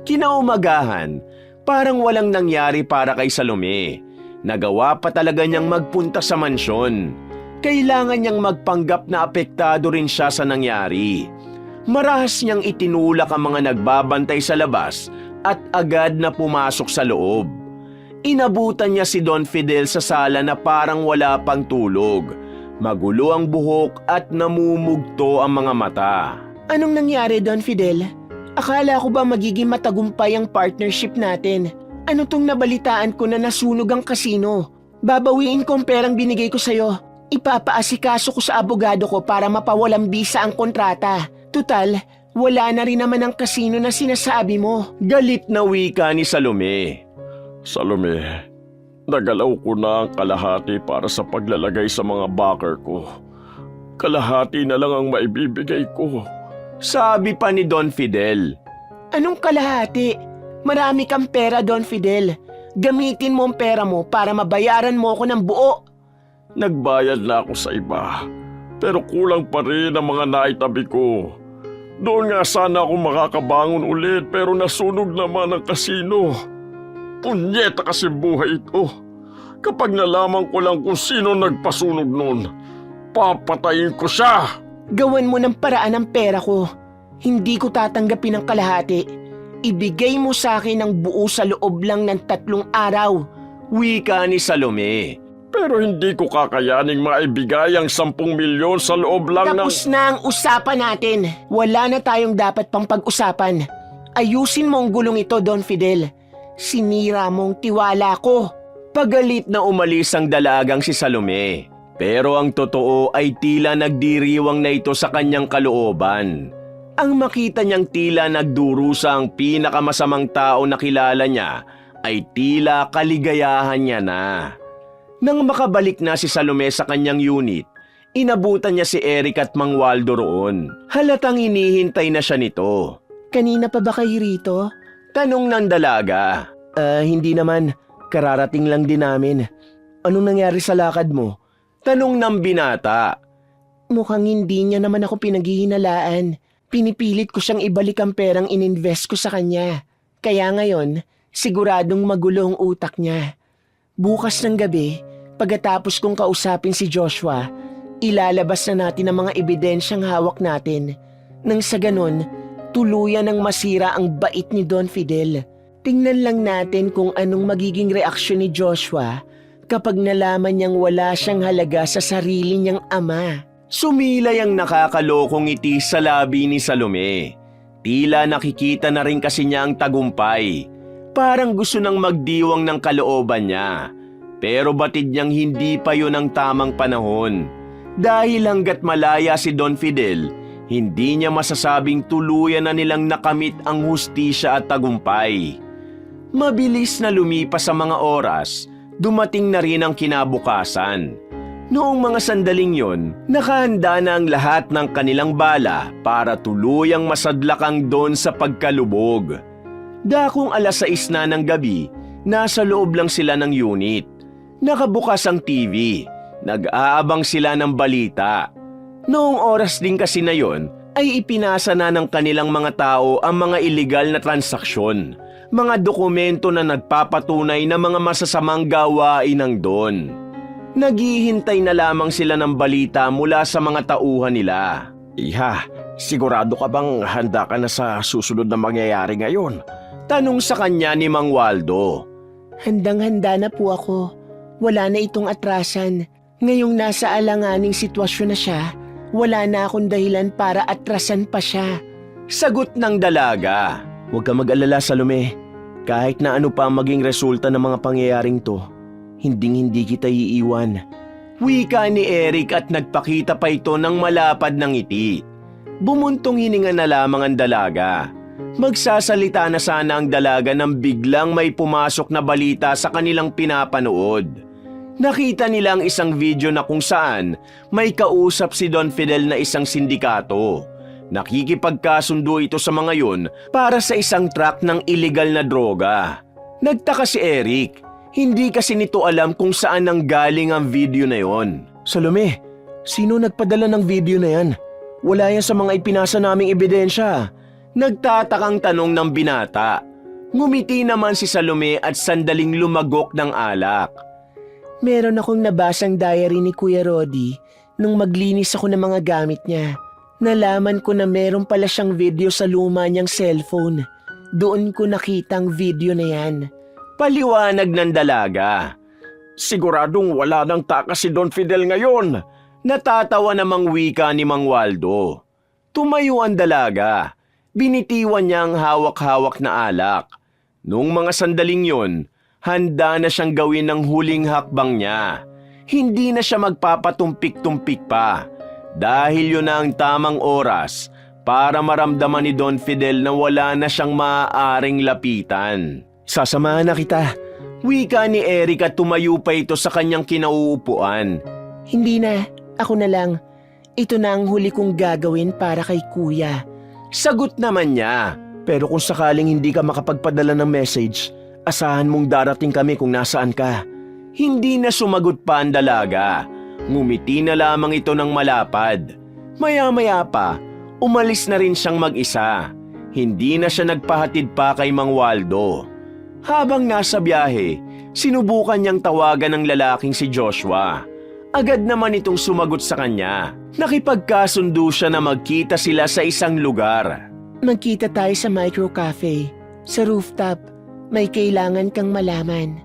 Kinaumagahan, parang walang nangyari para kay Salome. Nagawa pa talaga niyang magpunta sa mansyon. Kailangan niyang magpanggap na apektado rin siya sa nangyari. Marahas niyang itinulak ang mga nagbabantay sa labas at agad na pumasok sa loob. Inabutan niya si Don Fidel sa sala na parang wala pang tulog. Magulo ang buhok at namumugto ang mga mata. Anong nangyari, Don Fidel? Akala ko ba magiging matagumpay ang partnership natin? Ano tong nabalitaan ko na nasunog ang kasino? Babawiin ko ang perang binigay ko sa'yo. Ipapaasikaso ko sa abogado ko para mapawalang bisa ang kontrata. Tutal, wala na rin naman ang kasino na sinasabi mo. Galit na wika ni Salome. Salome, nagalaw ko na ang kalahati para sa paglalagay sa mga backer ko. Kalahati na lang ang maibibigay ko. Sabi pa ni Don Fidel. Anong kalahati? Marami kang pera, Don Fidel. Gamitin mo ang pera mo para mabayaran mo ako ng buo. Nagbayad na ako sa iba, pero kulang pa rin ang mga naitabi ko. Doon nga sana ako makakabangon ulit pero nasunog naman ang kasino. Punyeta kasi buhay ito. Kapag nalaman ko lang kung sino nagpasunog nun, papatayin ko siya. Gawan mo ng paraan ang pera ko. Hindi ko tatanggapin ang kalahati. Ibigay mo sa akin ang buo sa loob lang ng 3 araw. Wika ni Salome. Pero hindi ko kakayaning maibigay ang 10 milyon sa loob lang ng... Tapos na ang usapan natin. Wala na tayong dapat pang pag-usapan. Ayusin mo ang gulong ito, Don Fidel. Sinira mong tiwala ko. Pagalit na umalis ang dalagang si Salome. Pero ang totoo ay tila nagdiriwang na ito sa kanyang kalooban. Ang makita niyang tila nagdurusa ang pinakamasamang tao na kilala niya ay tila kaligayahan niya na. Nang makabalik na si Salome sa kanyang unit, inabutan niya si Eric at Mang Waldo roon. Halatang hinihintay na siya nito. Kanina pa ba kayo rito? Tanong ng dalaga. Hindi naman. Kararating lang din namin. Anong nangyari sa lakad mo? Tanong ng binata. Mukhang hindi niya naman ako pinaghihinalaan. Pinipilit ko siyang ibalik ang perang ininvest ko sa kanya. Kaya ngayon, siguradong magulo ang utak niya. Bukas ng gabi, pagkatapos kong kausapin si Joshua, ilalabas na natin ang mga ebidensyang hawak natin. Nang sa ganon, tuluyan ng masira ang bait ni Don Fidel. Tingnan lang natin kung anong magiging reaksyon ni Joshua kapag nalaman niyang wala siyang halaga sa sarili niyang ama. Sumilay ang nakakalokong ngiti sa labi ni Salome. Tila nakikita na rin kasi niya ang tagumpay. Parang gusto nang magdiwang ng kalooban niya. Pero batid niyang hindi pa yun ang tamang panahon. Dahil hanggat malaya si Don Fidel, hindi niya masasabing tuluyan na nilang nakamit ang hustisya at tagumpay. Mabilis na lumipas sa mga oras, dumating na rin ang kinabukasan. Noong mga sandaling yon, nakahanda na ang lahat ng kanilang bala para tuluyang masadlakang Don sa pagkalubog. Dakong 6:00 na ng gabi, nasa loob lang sila ng unit. Nakabukas ang TV, nag-aabang sila ng balita. Noong oras din kasi na yon, ay ipinasa na ng kanilang mga tao ang mga iligal na transaksyon, mga dokumento na nagpapatunay na mga masasamang gawain ng Don. Naghihintay na lamang sila ng balita mula sa mga tauhan nila. Iha, sigurado ka bang handa ka na sa susunod na mangyayari ngayon? Tanong sa kanya ni Mang Waldo. Handang-handa na po ako. Wala na itong atrasan. Ngayong nasa alanganing sitwasyon na siya, wala na akong dahilan para atrasan pa siya. Sagot ng dalaga. Huwag ka mag-alala, Salome. Kahit na ano pa ang maging resulta ng mga pangyayaring to, hinding-hindi kita iiwan. Wika ni Eric at nagpakita pa ito ng malapad ng ngiti. Bumuntong hininga na lamang ang dalaga. Magsasalita na sana ang dalaga nang biglang may pumasok na balita sa kanilang pinapanood. Nakita nila ang isang video na kung saan may kausap si Don Fidel na isang sindikato. Nakikipagkasundo ito sa mga yun para sa isang truck ng illegal na droga. Nagtaka si Eric. Hindi kasi nito alam kung saan nanggaling ang video na yon. Salome, sino nagpadala ng video na yan? Wala yan sa mga ipinasa naming ebidensya. Nagtatakang tanong ng binata. Ngumiti naman si Salome at sandaling lumagok ng alak. Meron akong nabasang diary ni Kuya Rodi nung maglinis ako ng mga gamit niya. Nalaman ko na meron pala siyang video sa luma niyang cellphone. Doon ko nakita ang video na yan. Paliwanag ng dalaga. Siguradong wala nang takas si Don Fidel ngayon. Natatawa namang wika ni Mang Waldo. Tumayo ang dalaga. Binitiwan niya ang hawak-hawak na alak. Noong mga sandaling yon, handa na siyang gawin ang huling hakbang niya. Hindi na siya magpapatumpik-tumpik pa. Dahil yun na ang tamang oras para maramdaman ni Don Fidel na wala na siyang maaaring lapitan. Sasamahan na kita. Wika ni Eric at tumayo pa ito sa kanyang kinauupuan. Hindi na, ako na lang. Ito na ang huli kong gagawin para kay Kuya. Sagot naman niya. Pero kung sakaling hindi ka makapagpadala ng message, asahan mong darating kami kung nasaan ka. Hindi na sumagot pa ang dalaga. Ngumiti na lamang ito ng malapad. Maya-maya pa, umalis na rin siyang mag-isa. Hindi na siya nagpahatid pa kay Mang Waldo. Habang nasa biyahe, sinubukan niyang tawagan ng lalaking si Joshua. Agad naman itong sumagot sa kanya. Nakipagkasundo siya na magkita sila sa isang lugar. Magkita tayo sa micro cafe. Sa rooftop. May kailangan kang malaman.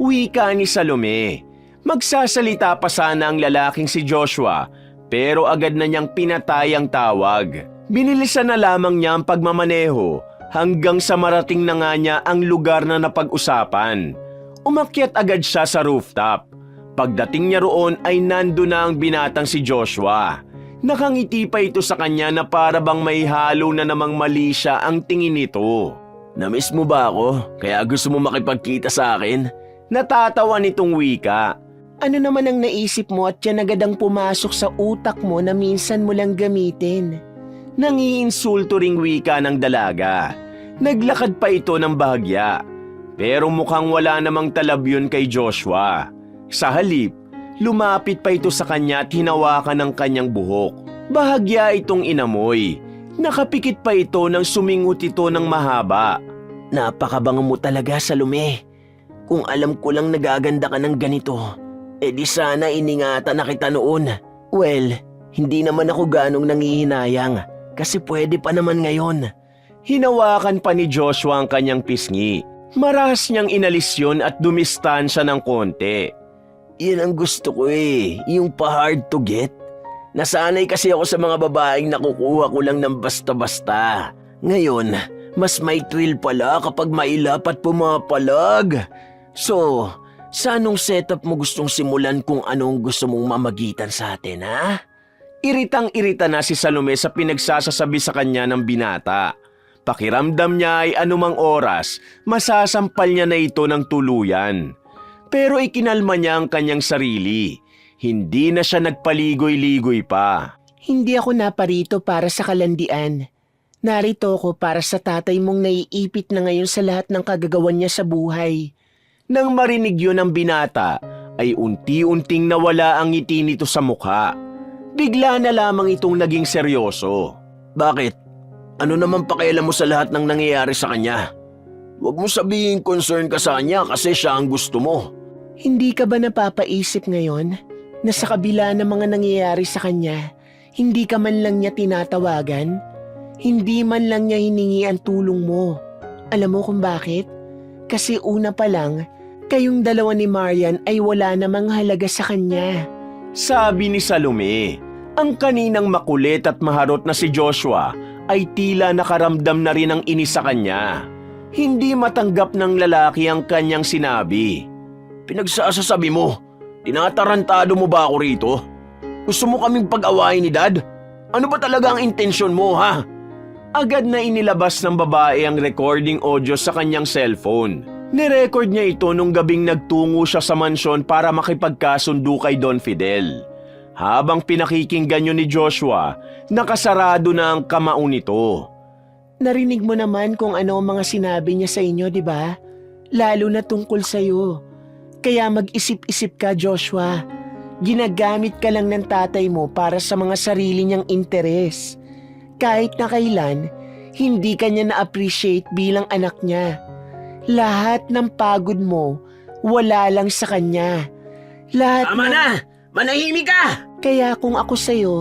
Wika ni Salome. Magsasalita pa sana ang lalaking si Joshua, pero agad na niyang pinatay ang tawag. Binilisan na lamang niya ang pagmamaneho hanggang sa marating na nga niya ang lugar na napag-usapan. Umakyat agad siya sa rooftop. Pagdating niya roon ay nando na ang binatang si Joshua. Nakangiti pa ito sa kanya na para bang may halo na namang mali siya ang tingin nito. Namiss mo ba ako? Kaya gusto mo makipagkita sa akin? Natatawa nitong wika. Ano naman ang naisip mo at yan agad ang pumasok sa utak mo na minsan mo lang gamitin? Nangiinsulto ring wika ng dalaga. Naglakad pa ito ng bahagya. Pero mukhang wala namang talab yun kay Joshua. Sa halip, lumapit pa ito sa kanya at hinawakan ng kanyang buhok. Bahagya itong inamoy. Nakapikit pa ito nang sumingot ito ng mahaba. Napakabango mo talaga, Salome. Kung alam ko lang nagaganda ka ng ganito, di sana iningatan na kita noon. Well, hindi naman ako ganong nangihinayang kasi pwede pa naman ngayon. Hinawakan pa ni Joshua ang kanyang pisngi. Marahas niyang inalis yun at dumistansya ng konti. Yan ang gusto ko yung pa-hard to get. Nasanay kasi ako sa mga babaeng nakukuha ko lang ng basta-basta. Ngayon, mas may thrill pala kapag mailap at pumapalag. So, sa anong setup mo gustong simulan kung anong gusto mong mamagitan sa atin, ha? Iritang-irita na si Salome sa pinagsasasabi sa kanya ng binata. Pakiramdam niya ay anumang oras, masasampal niya na ito ng tuluyan. Pero ikinalma niya ang kanyang sarili. Hindi na siya nagpaligoy-ligoy pa. Hindi ako naparito para sa kalandian. Narito ako para sa tatay mong naiipit na ngayon sa lahat ng kagagawan niya sa buhay. Nang marinig yun ng binata, ay unti-unting nawala ang ngiti nito sa mukha. Bigla na lamang itong naging seryoso. Bakit? Ano naman pakialam mo sa lahat ng nangyayari sa kanya? Huwag mo sabihin concern ka sa kanya kasi siya ang gusto mo. Hindi ka ba napapaisip ngayon na sa kabila ng mga nangyayari sa kanya, hindi ka man lang niya tinatawagan? Hindi man lang niya hiningi ang tulong mo. Alam mo kung bakit? Kasi una pa lang, kayong dalawa ni Marian ay wala namang halaga sa kanya. Sabi ni Salome, ang kaninang makulit at maharot na si Joshua ay tila nakaramdam na rin ng inis sa kanya. Hindi matanggap ng lalaki ang kanyang sinabi. Pinagsasasabi mo, tinatarantado mo ba ako rito? Gusto mo kaming pag-awayin ni Dad? Ano ba talaga ang intensyon mo, ha? Agad na inilabas ng babae ang recording audio sa kanyang cellphone. Nirecord niya ito nung gabing nagtungo siya sa mansyon para makipagkasundo kay Don Fidel. Habang pinakikinggan yun ni Joshua, nakasarado na ang kamao nito. Narinig mo naman kung ano ang mga sinabi niya sa inyo, di ba? Lalo na tungkol sa'yo. Kaya mag-isip-isip ka, Joshua. Ginagamit ka lang ng tatay mo para sa mga sarili niyang interes. Kahit na kailan, hindi ka niya na-appreciate bilang anak niya. Lahat ng pagod mo, wala lang sa kanya. Lahat Tama na! Manahimik ka! Kaya kung ako sa'yo,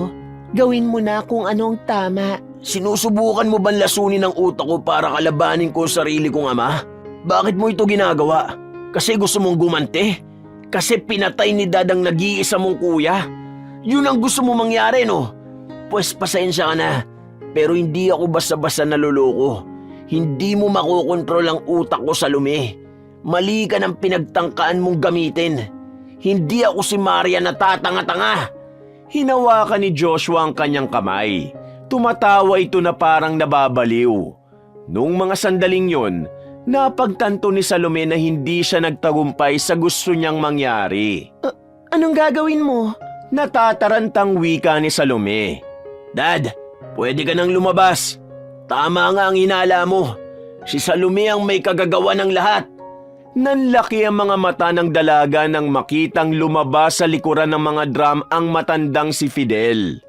gawin mo na kung anong tama. Sinusubukan mo bang lasunin ang utak ko para kalabanin ko ang sarili kong ama? Bakit mo ito ginagawa? Kasi gusto mong gumante? Kasi pinatay ni Dad ang nag-iisa mong kuya? Yun ang gusto mo mangyari, no? Pues pasensya ka na, pero hindi ako basta-basta naluloko. Hindi mo makokontrol ang utak ko, Salome. Mali ka ng pinagtangkaan mong gamitin. Hindi ako si Maria na tatanga-tanga. Hinawakan ni Joshua ang kanyang kamay. Tumatawa ito na parang nababaliw. Noong mga sandaling yon, napagtanto ni Salome na hindi siya nagtagumpay sa gusto niyang mangyari. Anong gagawin mo? Natatarantang wika ni Salome. Dad, pwede ka nang lumabas. Tama nga ang hinala mo. Si Salome ang may kagagawa ng lahat. Nanlaki ang mga mata ng dalaga nang makitang lumabas sa likuran ng mga drum ang matandang si Fidel.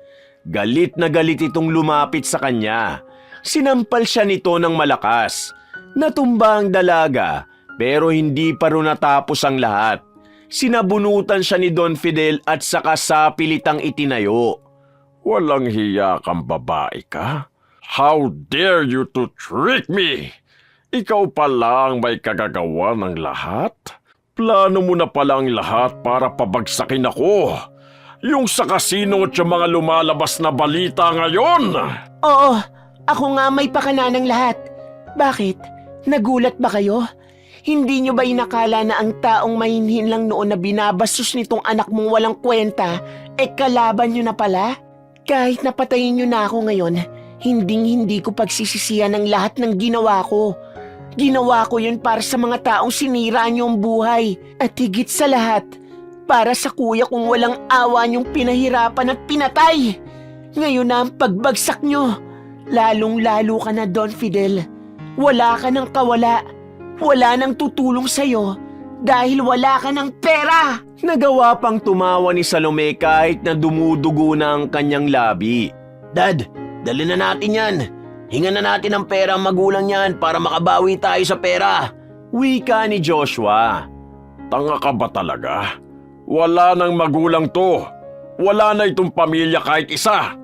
Galit na galit itong lumapit sa kanya. Sinampal siya nito ng malakas. Natumba ang dalaga pero hindi pa rin natapos ang lahat. Sinabunutan siya ni Don Fidel at saka sapilitang itinayo. Walang hiya kang babae ka? How dare you to trick me? Ikaw pala ang may kagagawa ng lahat? Plano mo na palang lahat para pabagsakin ako. Yung sa kasino at yung mga lumalabas na balita ngayon. Oo, ako nga may pakana ng lahat. Bakit? Nagulat ba kayo? Hindi nyo ba inakala na ang taong mahinhin lang noon na binabastos nitong anak mong walang kwenta, kalaban nyo na pala? Kahit napatayin nyo na ako ngayon, hindi ko pagsisisihan ang lahat ng ginawa ko. Ginawa ko yun para sa mga taong sinira nyo ang buhay. At higit sa lahat, para sa kuya kong walang awa nyong pinahirapan at pinatay. Ngayon na ang pagbagsak nyo. Lalong-lalo ka na, Don Fidel. Wala ka ng kawala. Wala nang tutulong sa'yo dahil wala ka ng pera. Nagawa pang tumawa ni Salome kahit na dumudugo na ang kanyang labi. Dad, dali na natin yan. Hingan na natin ang pera ang magulang niyan para makabawi tayo sa pera. Wika ni Joshua. Tanga ka ba talaga? Wala nang magulang to. Wala na itong pamilya kahit isa.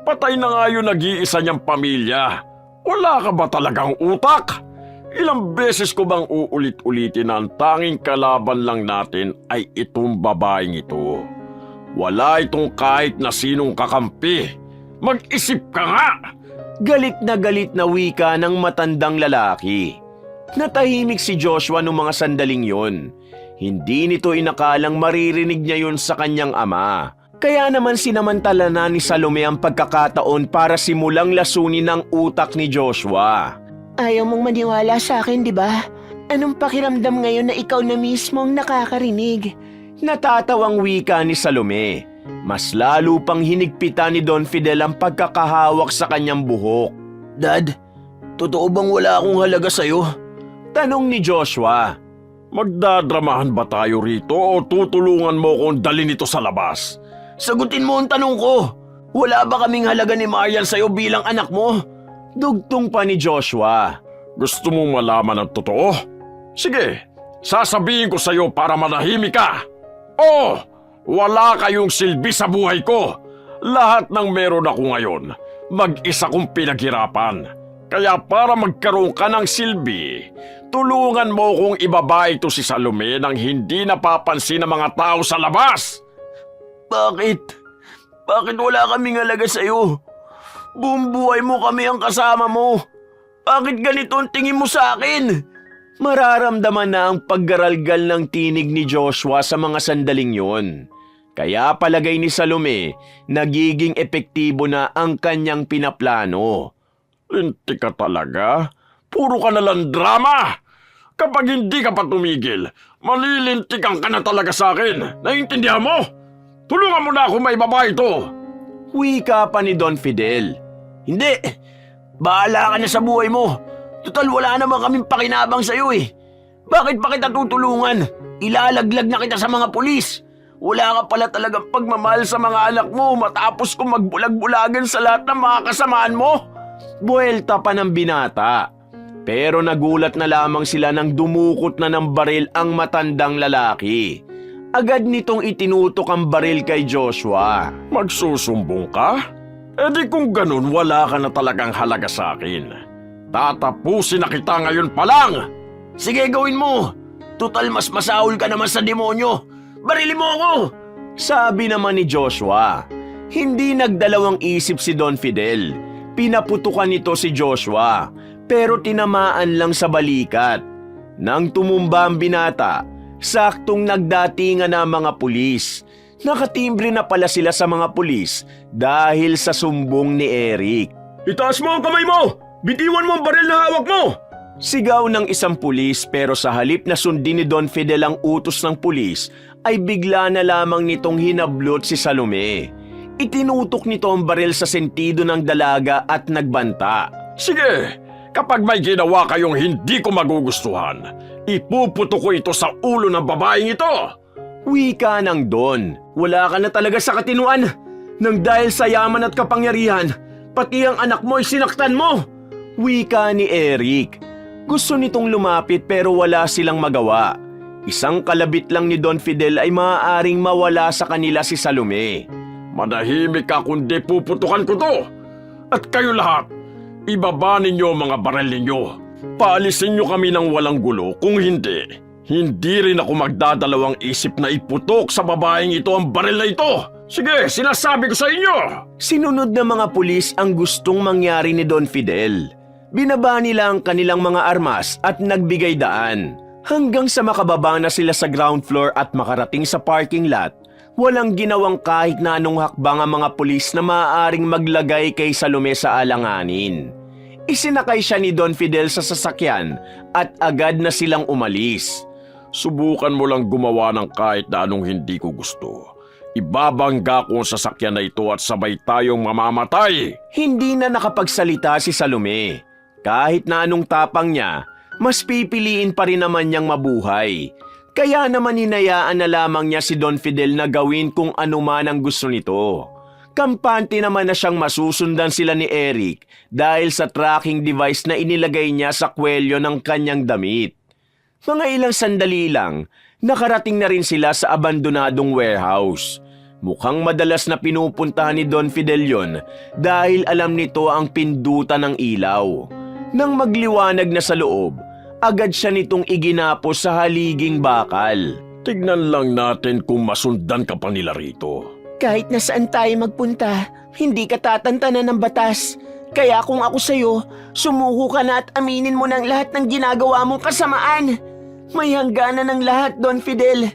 Patay na nga yung nag-iisa niyang pamilya. Wala ka ba talagang utak? Ilang beses ko bang uulit-ulitin na ang tanging kalaban lang natin ay itong babaeng ito. Wala itong kahit na sinong kakampi. Mag-isip ka nga! Galit na wika ng matandang lalaki. Natahimik si Joshua noong mga sandaling yon. Hindi nito inakalang maririnig niya yun sa kanyang ama. Kaya naman sinamantala na ni Salome ang pagkakataon para simulang lasunin ang utak ni Joshua. Ayaw mong maniwala sa akin, di ba? Anong pakiramdam ngayon na ikaw na mismong nakakarinig? Natatawang wika ni Salome. Mas lalo pang hinigpitan ni Don Fidel ang pagkakahawak sa kanyang buhok. Dad, totoo bang wala akong halaga sa'yo? Tanong ni Joshua. Magdadramahan ba tayo rito o tutulungan mo kong dalhin ito sa labas? Sagutin mo ang tanong ko. Wala ba kaming halaga ni Marian sa'yo bilang anak mo? Dugtong pa ni Joshua. Gusto mong malaman ang totoo? Sige, sasabihin ko sa'yo para manahimik ka. Oh, wala kayong silbi sa buhay ko. Lahat ng meron ako ngayon, mag-isa kong pinaghirapan. Kaya para magkaroon ka ng silbi, tulungan mo kong ibaba ito si Salome nang hindi napapansin ng mga tao sa labas. Bakit? Bakit wala kaming halaga sa'yo? Buong buhay mo kami ang kasama mo. Bakit ganito ang tingin mo sa akin? Mararamdaman na ang paggaralgal ng tinig ni Joshua sa mga sandaling yon. Kaya palagay ni Salome, nagiging epektibo na ang kanyang pinaplano. Linti ka talaga? Puro ka nalang drama! Kapag hindi ka pa tumigil, malilintikan ka na talaga sa akin. Naiintindihan mo? Tulungan mo na ako maibaba ito! Wika pa ni Don Fidel. Hindi! Bahala ka na sa buhay mo. Total wala naman kaming pakinabang sa'yo eh. Bakit pa kita tutulungan? Ilalaglag na kita sa mga pulis. Wala ka pala talagang pagmamahal sa mga anak mo matapos kong magbulag-bulagan sa lahat ng mga kasamaan mo. Buwelta pa ng binata. Pero nagulat na lamang sila nang dumukot na ng baril ang matandang lalaki. Agad nitong itinutok ang baril kay Joshua. Magsusumbong ka? E di kung ganun, wala ka na talagang halaga sa akin. Tatapusin na kita ngayon pa lang! Sige, gawin mo. Tutal mas masahol ka naman sa demonyo. Barili mo ako! Sabi naman ni Joshua. Hindi nagdalawang isip si Don Fidel. Pinaputukan nito si Joshua, pero tinamaan lang sa balikat. Nang tumumba ang binata, saktong nagdatingan na ang mga pulis. Nakatimbre na pala sila sa mga pulis dahil sa sumbong ni Eric. Itaas mo ang kamay mo! Bitiwan mo ang baril na hawak mo! Sigaw ng isang pulis, pero sa halip na sundin ni Don Fidel ang utos ng pulis, ay bigla na lamang nitong hinablot si Salome. Itinutok nito ang baril sa sentido ng dalaga at nagbanta. Sige, kapag may ginawa kayong hindi ko magugustuhan, ipuputo ko ito sa ulo ng babaeng ito! Wika ng Don. Wala ka na talaga sa katinuan. Nang dahil sa yaman at kapangyarihan, pati ang anak mo ay sinaktan mo. Wika ni Eric. Gusto nitong lumapit pero wala silang magawa. Isang kalabit lang ni Don Fidel ay maaaring mawala sa kanila si Salome. Manahimik ka kundi puputukan ko to! At kayo lahat, ibaba ninyo ang mga baril ninyo. Paalisin nyo kami ng walang gulo. Kung hindi, hindi rin ako magdadalawang isip na iputok sa babaeng ito ang baril na ito. Sige, sinasabi ko sa inyo! Sinunod ng mga pulis ang gustong mangyari ni Don Fidel. Binaba nila ang kanilang mga armas at nagbigay daan. Hanggang sa makababa na sila sa ground floor at makarating sa parking lot, walang ginawang kahit na anong hakbang ang mga pulis na maaaring maglagay kay Salome sa alanganin. Isinakay siya ni Don Fidel sa sasakyan at agad na silang umalis. Subukan mo lang gumawa ng kahit na anong hindi ko gusto. Ibabangga ko ang sasakyan na ito at sabay tayong mamamatay. Hindi na nakapagsalita si Salome. Kahit na anong tapang niya, mas pipiliin pa rin naman niyang mabuhay. Kaya naman hinayaan na lamang niya si Don Fidel na gawin kung ano man ang gusto nito. Kampante naman na siyang masusundan sila ni Eric dahil sa tracking device na inilagay niya sa kwelyo ng kanyang damit. Mga ilang sandali lang, nakarating na rin sila sa abandonadong warehouse. Mukhang madalas na pinupuntahan ni Don Fidel yon dahil alam nito ang pindutan ng ilaw. Nang magliwanag na sa loob, agad siya nitong iginapos sa haliging bakal. Tignan lang natin kung masundan ka pa nila rito. Kahit na saan tayo magpunta, hindi ka tatantanan ng batas. Kaya kung ako sa'yo, sumuko ka na at aminin mo ng lahat ng ginagawa mong kasamaan. May hangganan ng lahat, Don Fidel.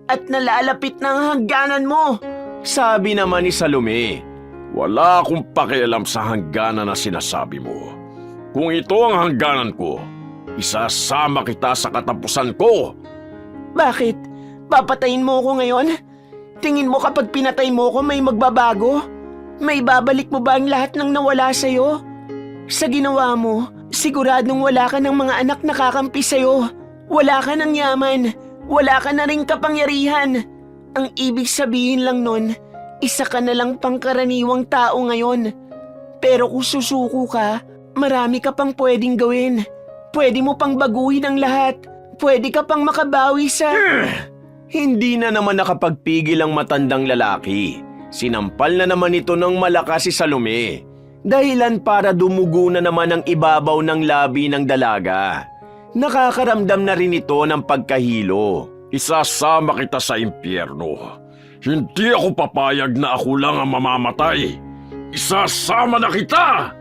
At nalalapit na ang hangganan mo. Sabi naman ni Salome. Wala akong pakialam sa hangganan na sinasabi mo. Kung ito ang hangganan ko, isasama kita sa katapusan ko. Bakit? Papatayin mo ko ngayon? Tingin mo kapag pinatay mo ko may magbabago? May babalik mo ba ang lahat ng nawala sa'yo? Sa ginawa mo, siguradong wala ka ng mga anak na kakampi sa'yo. Wala ka ng yaman. Wala ka na ring kapangyarihan. Ang ibig sabihin lang nun, isa ka na lang pangkaraniwang tao ngayon. Pero kung susuko ka, marami ka pang pwedeng gawin. Pwede mo pang baguhin ang lahat. Pwede ka pang makabawi sa... Hindi na naman nakapagpigil ang matandang lalaki. Sinampal na naman ito ng malakas si Salome. Dahilan para dumugo na naman ang ibabaw ng labi ng dalaga. Nakakaramdam na rin ito ng pagkahilo. Isasama kita sa impyerno. Hindi ako papayag na ako lang ang mamamatay. Isasama na kita!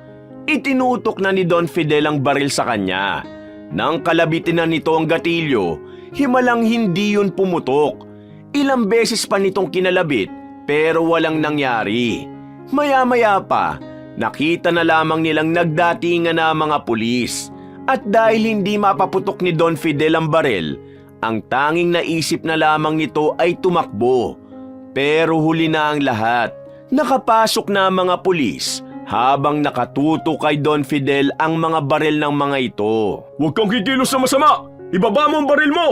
Itinutok na ni Don Fidel ang baril sa kanya. Nang kalabitin na nito ang gatilyo, himalang hindi yun pumutok. Ilang beses pa nitong kinalabit pero walang nangyari. Maya-maya pa, nakita na lamang nilang nagdatingan na mga pulis. At dahil hindi mapaputok ni Don Fidel ang baril, ang tanging naisip na lamang nito ay tumakbo. Pero huli na ang lahat. Nakapasok na ang mga pulis habang nakatuto kay Don Fidel ang mga baril ng mga ito. Huwag kang kikilos sa masama! Ibaba mo ang baril mo!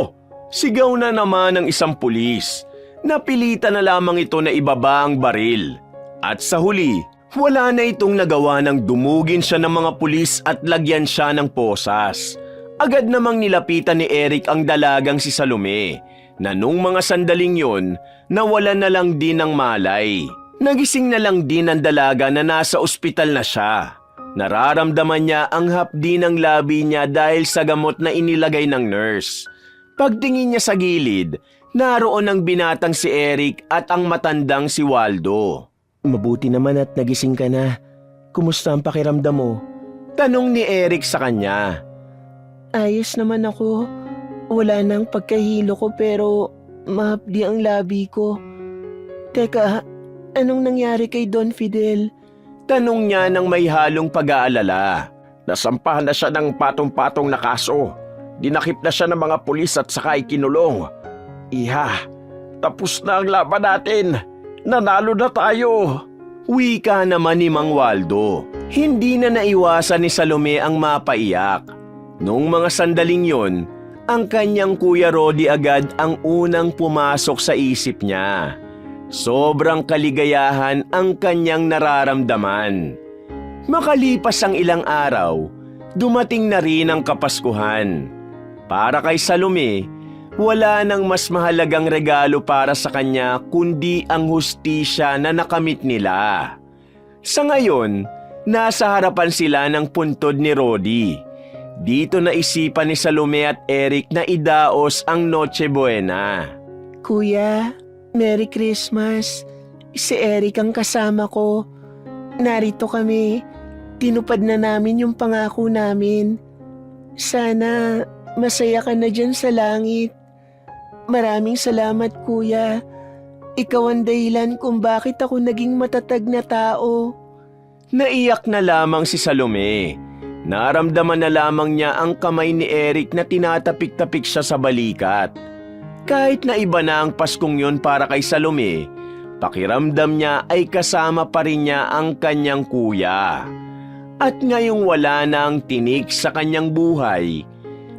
Sigaw na naman ng isang pulis. Napilitan na lamang ito na ibaba ang baril. At sa huli, wala na itong nagawa nang dumugin siya ng mga pulis at lagyan siya ng posas. Agad namang nilapitan ni Eric ang dalagang si Salome, na nung mga sandaling yon, nawalan na lang din ng malay. Nagising na lang din ang dalaga na nasa ospital na siya. Nararamdaman niya ang hapdi ng labi niya dahil sa gamot na inilagay ng nurse. Pagtingin niya sa gilid, naroon ang binatang si Eric at ang matandang si Waldo. Mabuti naman at nagising ka na. Kumusta ang pakiramdam mo? Tanong ni Eric sa kanya. Ayos naman ako. Wala nang pagkahilo ko pero mahapdi ang labi ko. Teka, anong nangyari kay Don Fidel? Tanong niya ng may halong pag-aalala. Nasampahan na siya ng patong-patong na kaso. Dinakip na siya ng mga pulis at saka ikinulong. Iha, tapos na ang laban natin. Nanalo na tayo. Wika naman ni Mang Waldo. Hindi na naiwasan ni Salome ang mapaiyak. Noong mga sandaling yon, ang kanyang Kuya Rodi agad ang unang pumasok sa isip niya. Sobrang kaligayahan ang kanyang nararamdaman. Makalipas ang ilang araw, dumating na rin ang Kapaskuhan. Para kay Salome, wala nang mas mahalagang regalo para sa kanya kundi ang hustisya na nakamit nila. Sa ngayon, nasa harapan sila ng puntod ni Rodi. Dito naisipan ni Salome at Eric na idaos ang Noche Buena. Kuya, Merry Christmas. Si Eric ang kasama ko. Narito kami. Tinupad na namin yung pangako namin. Sana masaya ka na dyan sa langit. Maraming salamat, Kuya. Ikaw ang dahilan kung bakit ako naging matatag na tao. Naiyak na lamang si Salome. Naramdaman na lamang niya ang kamay ni Eric na tinatapik-tapik siya sa balikat. Kahit na iba na ang Paskong yon para kay Salome, pakiramdam niya ay kasama pa rin niya ang kanyang kuya. At ngayong wala na ang tinik sa kanyang buhay,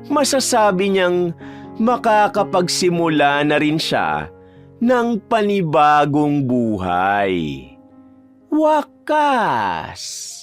masasabi niyang makakapagsimula na rin siya ng panibagong buhay. Wakas!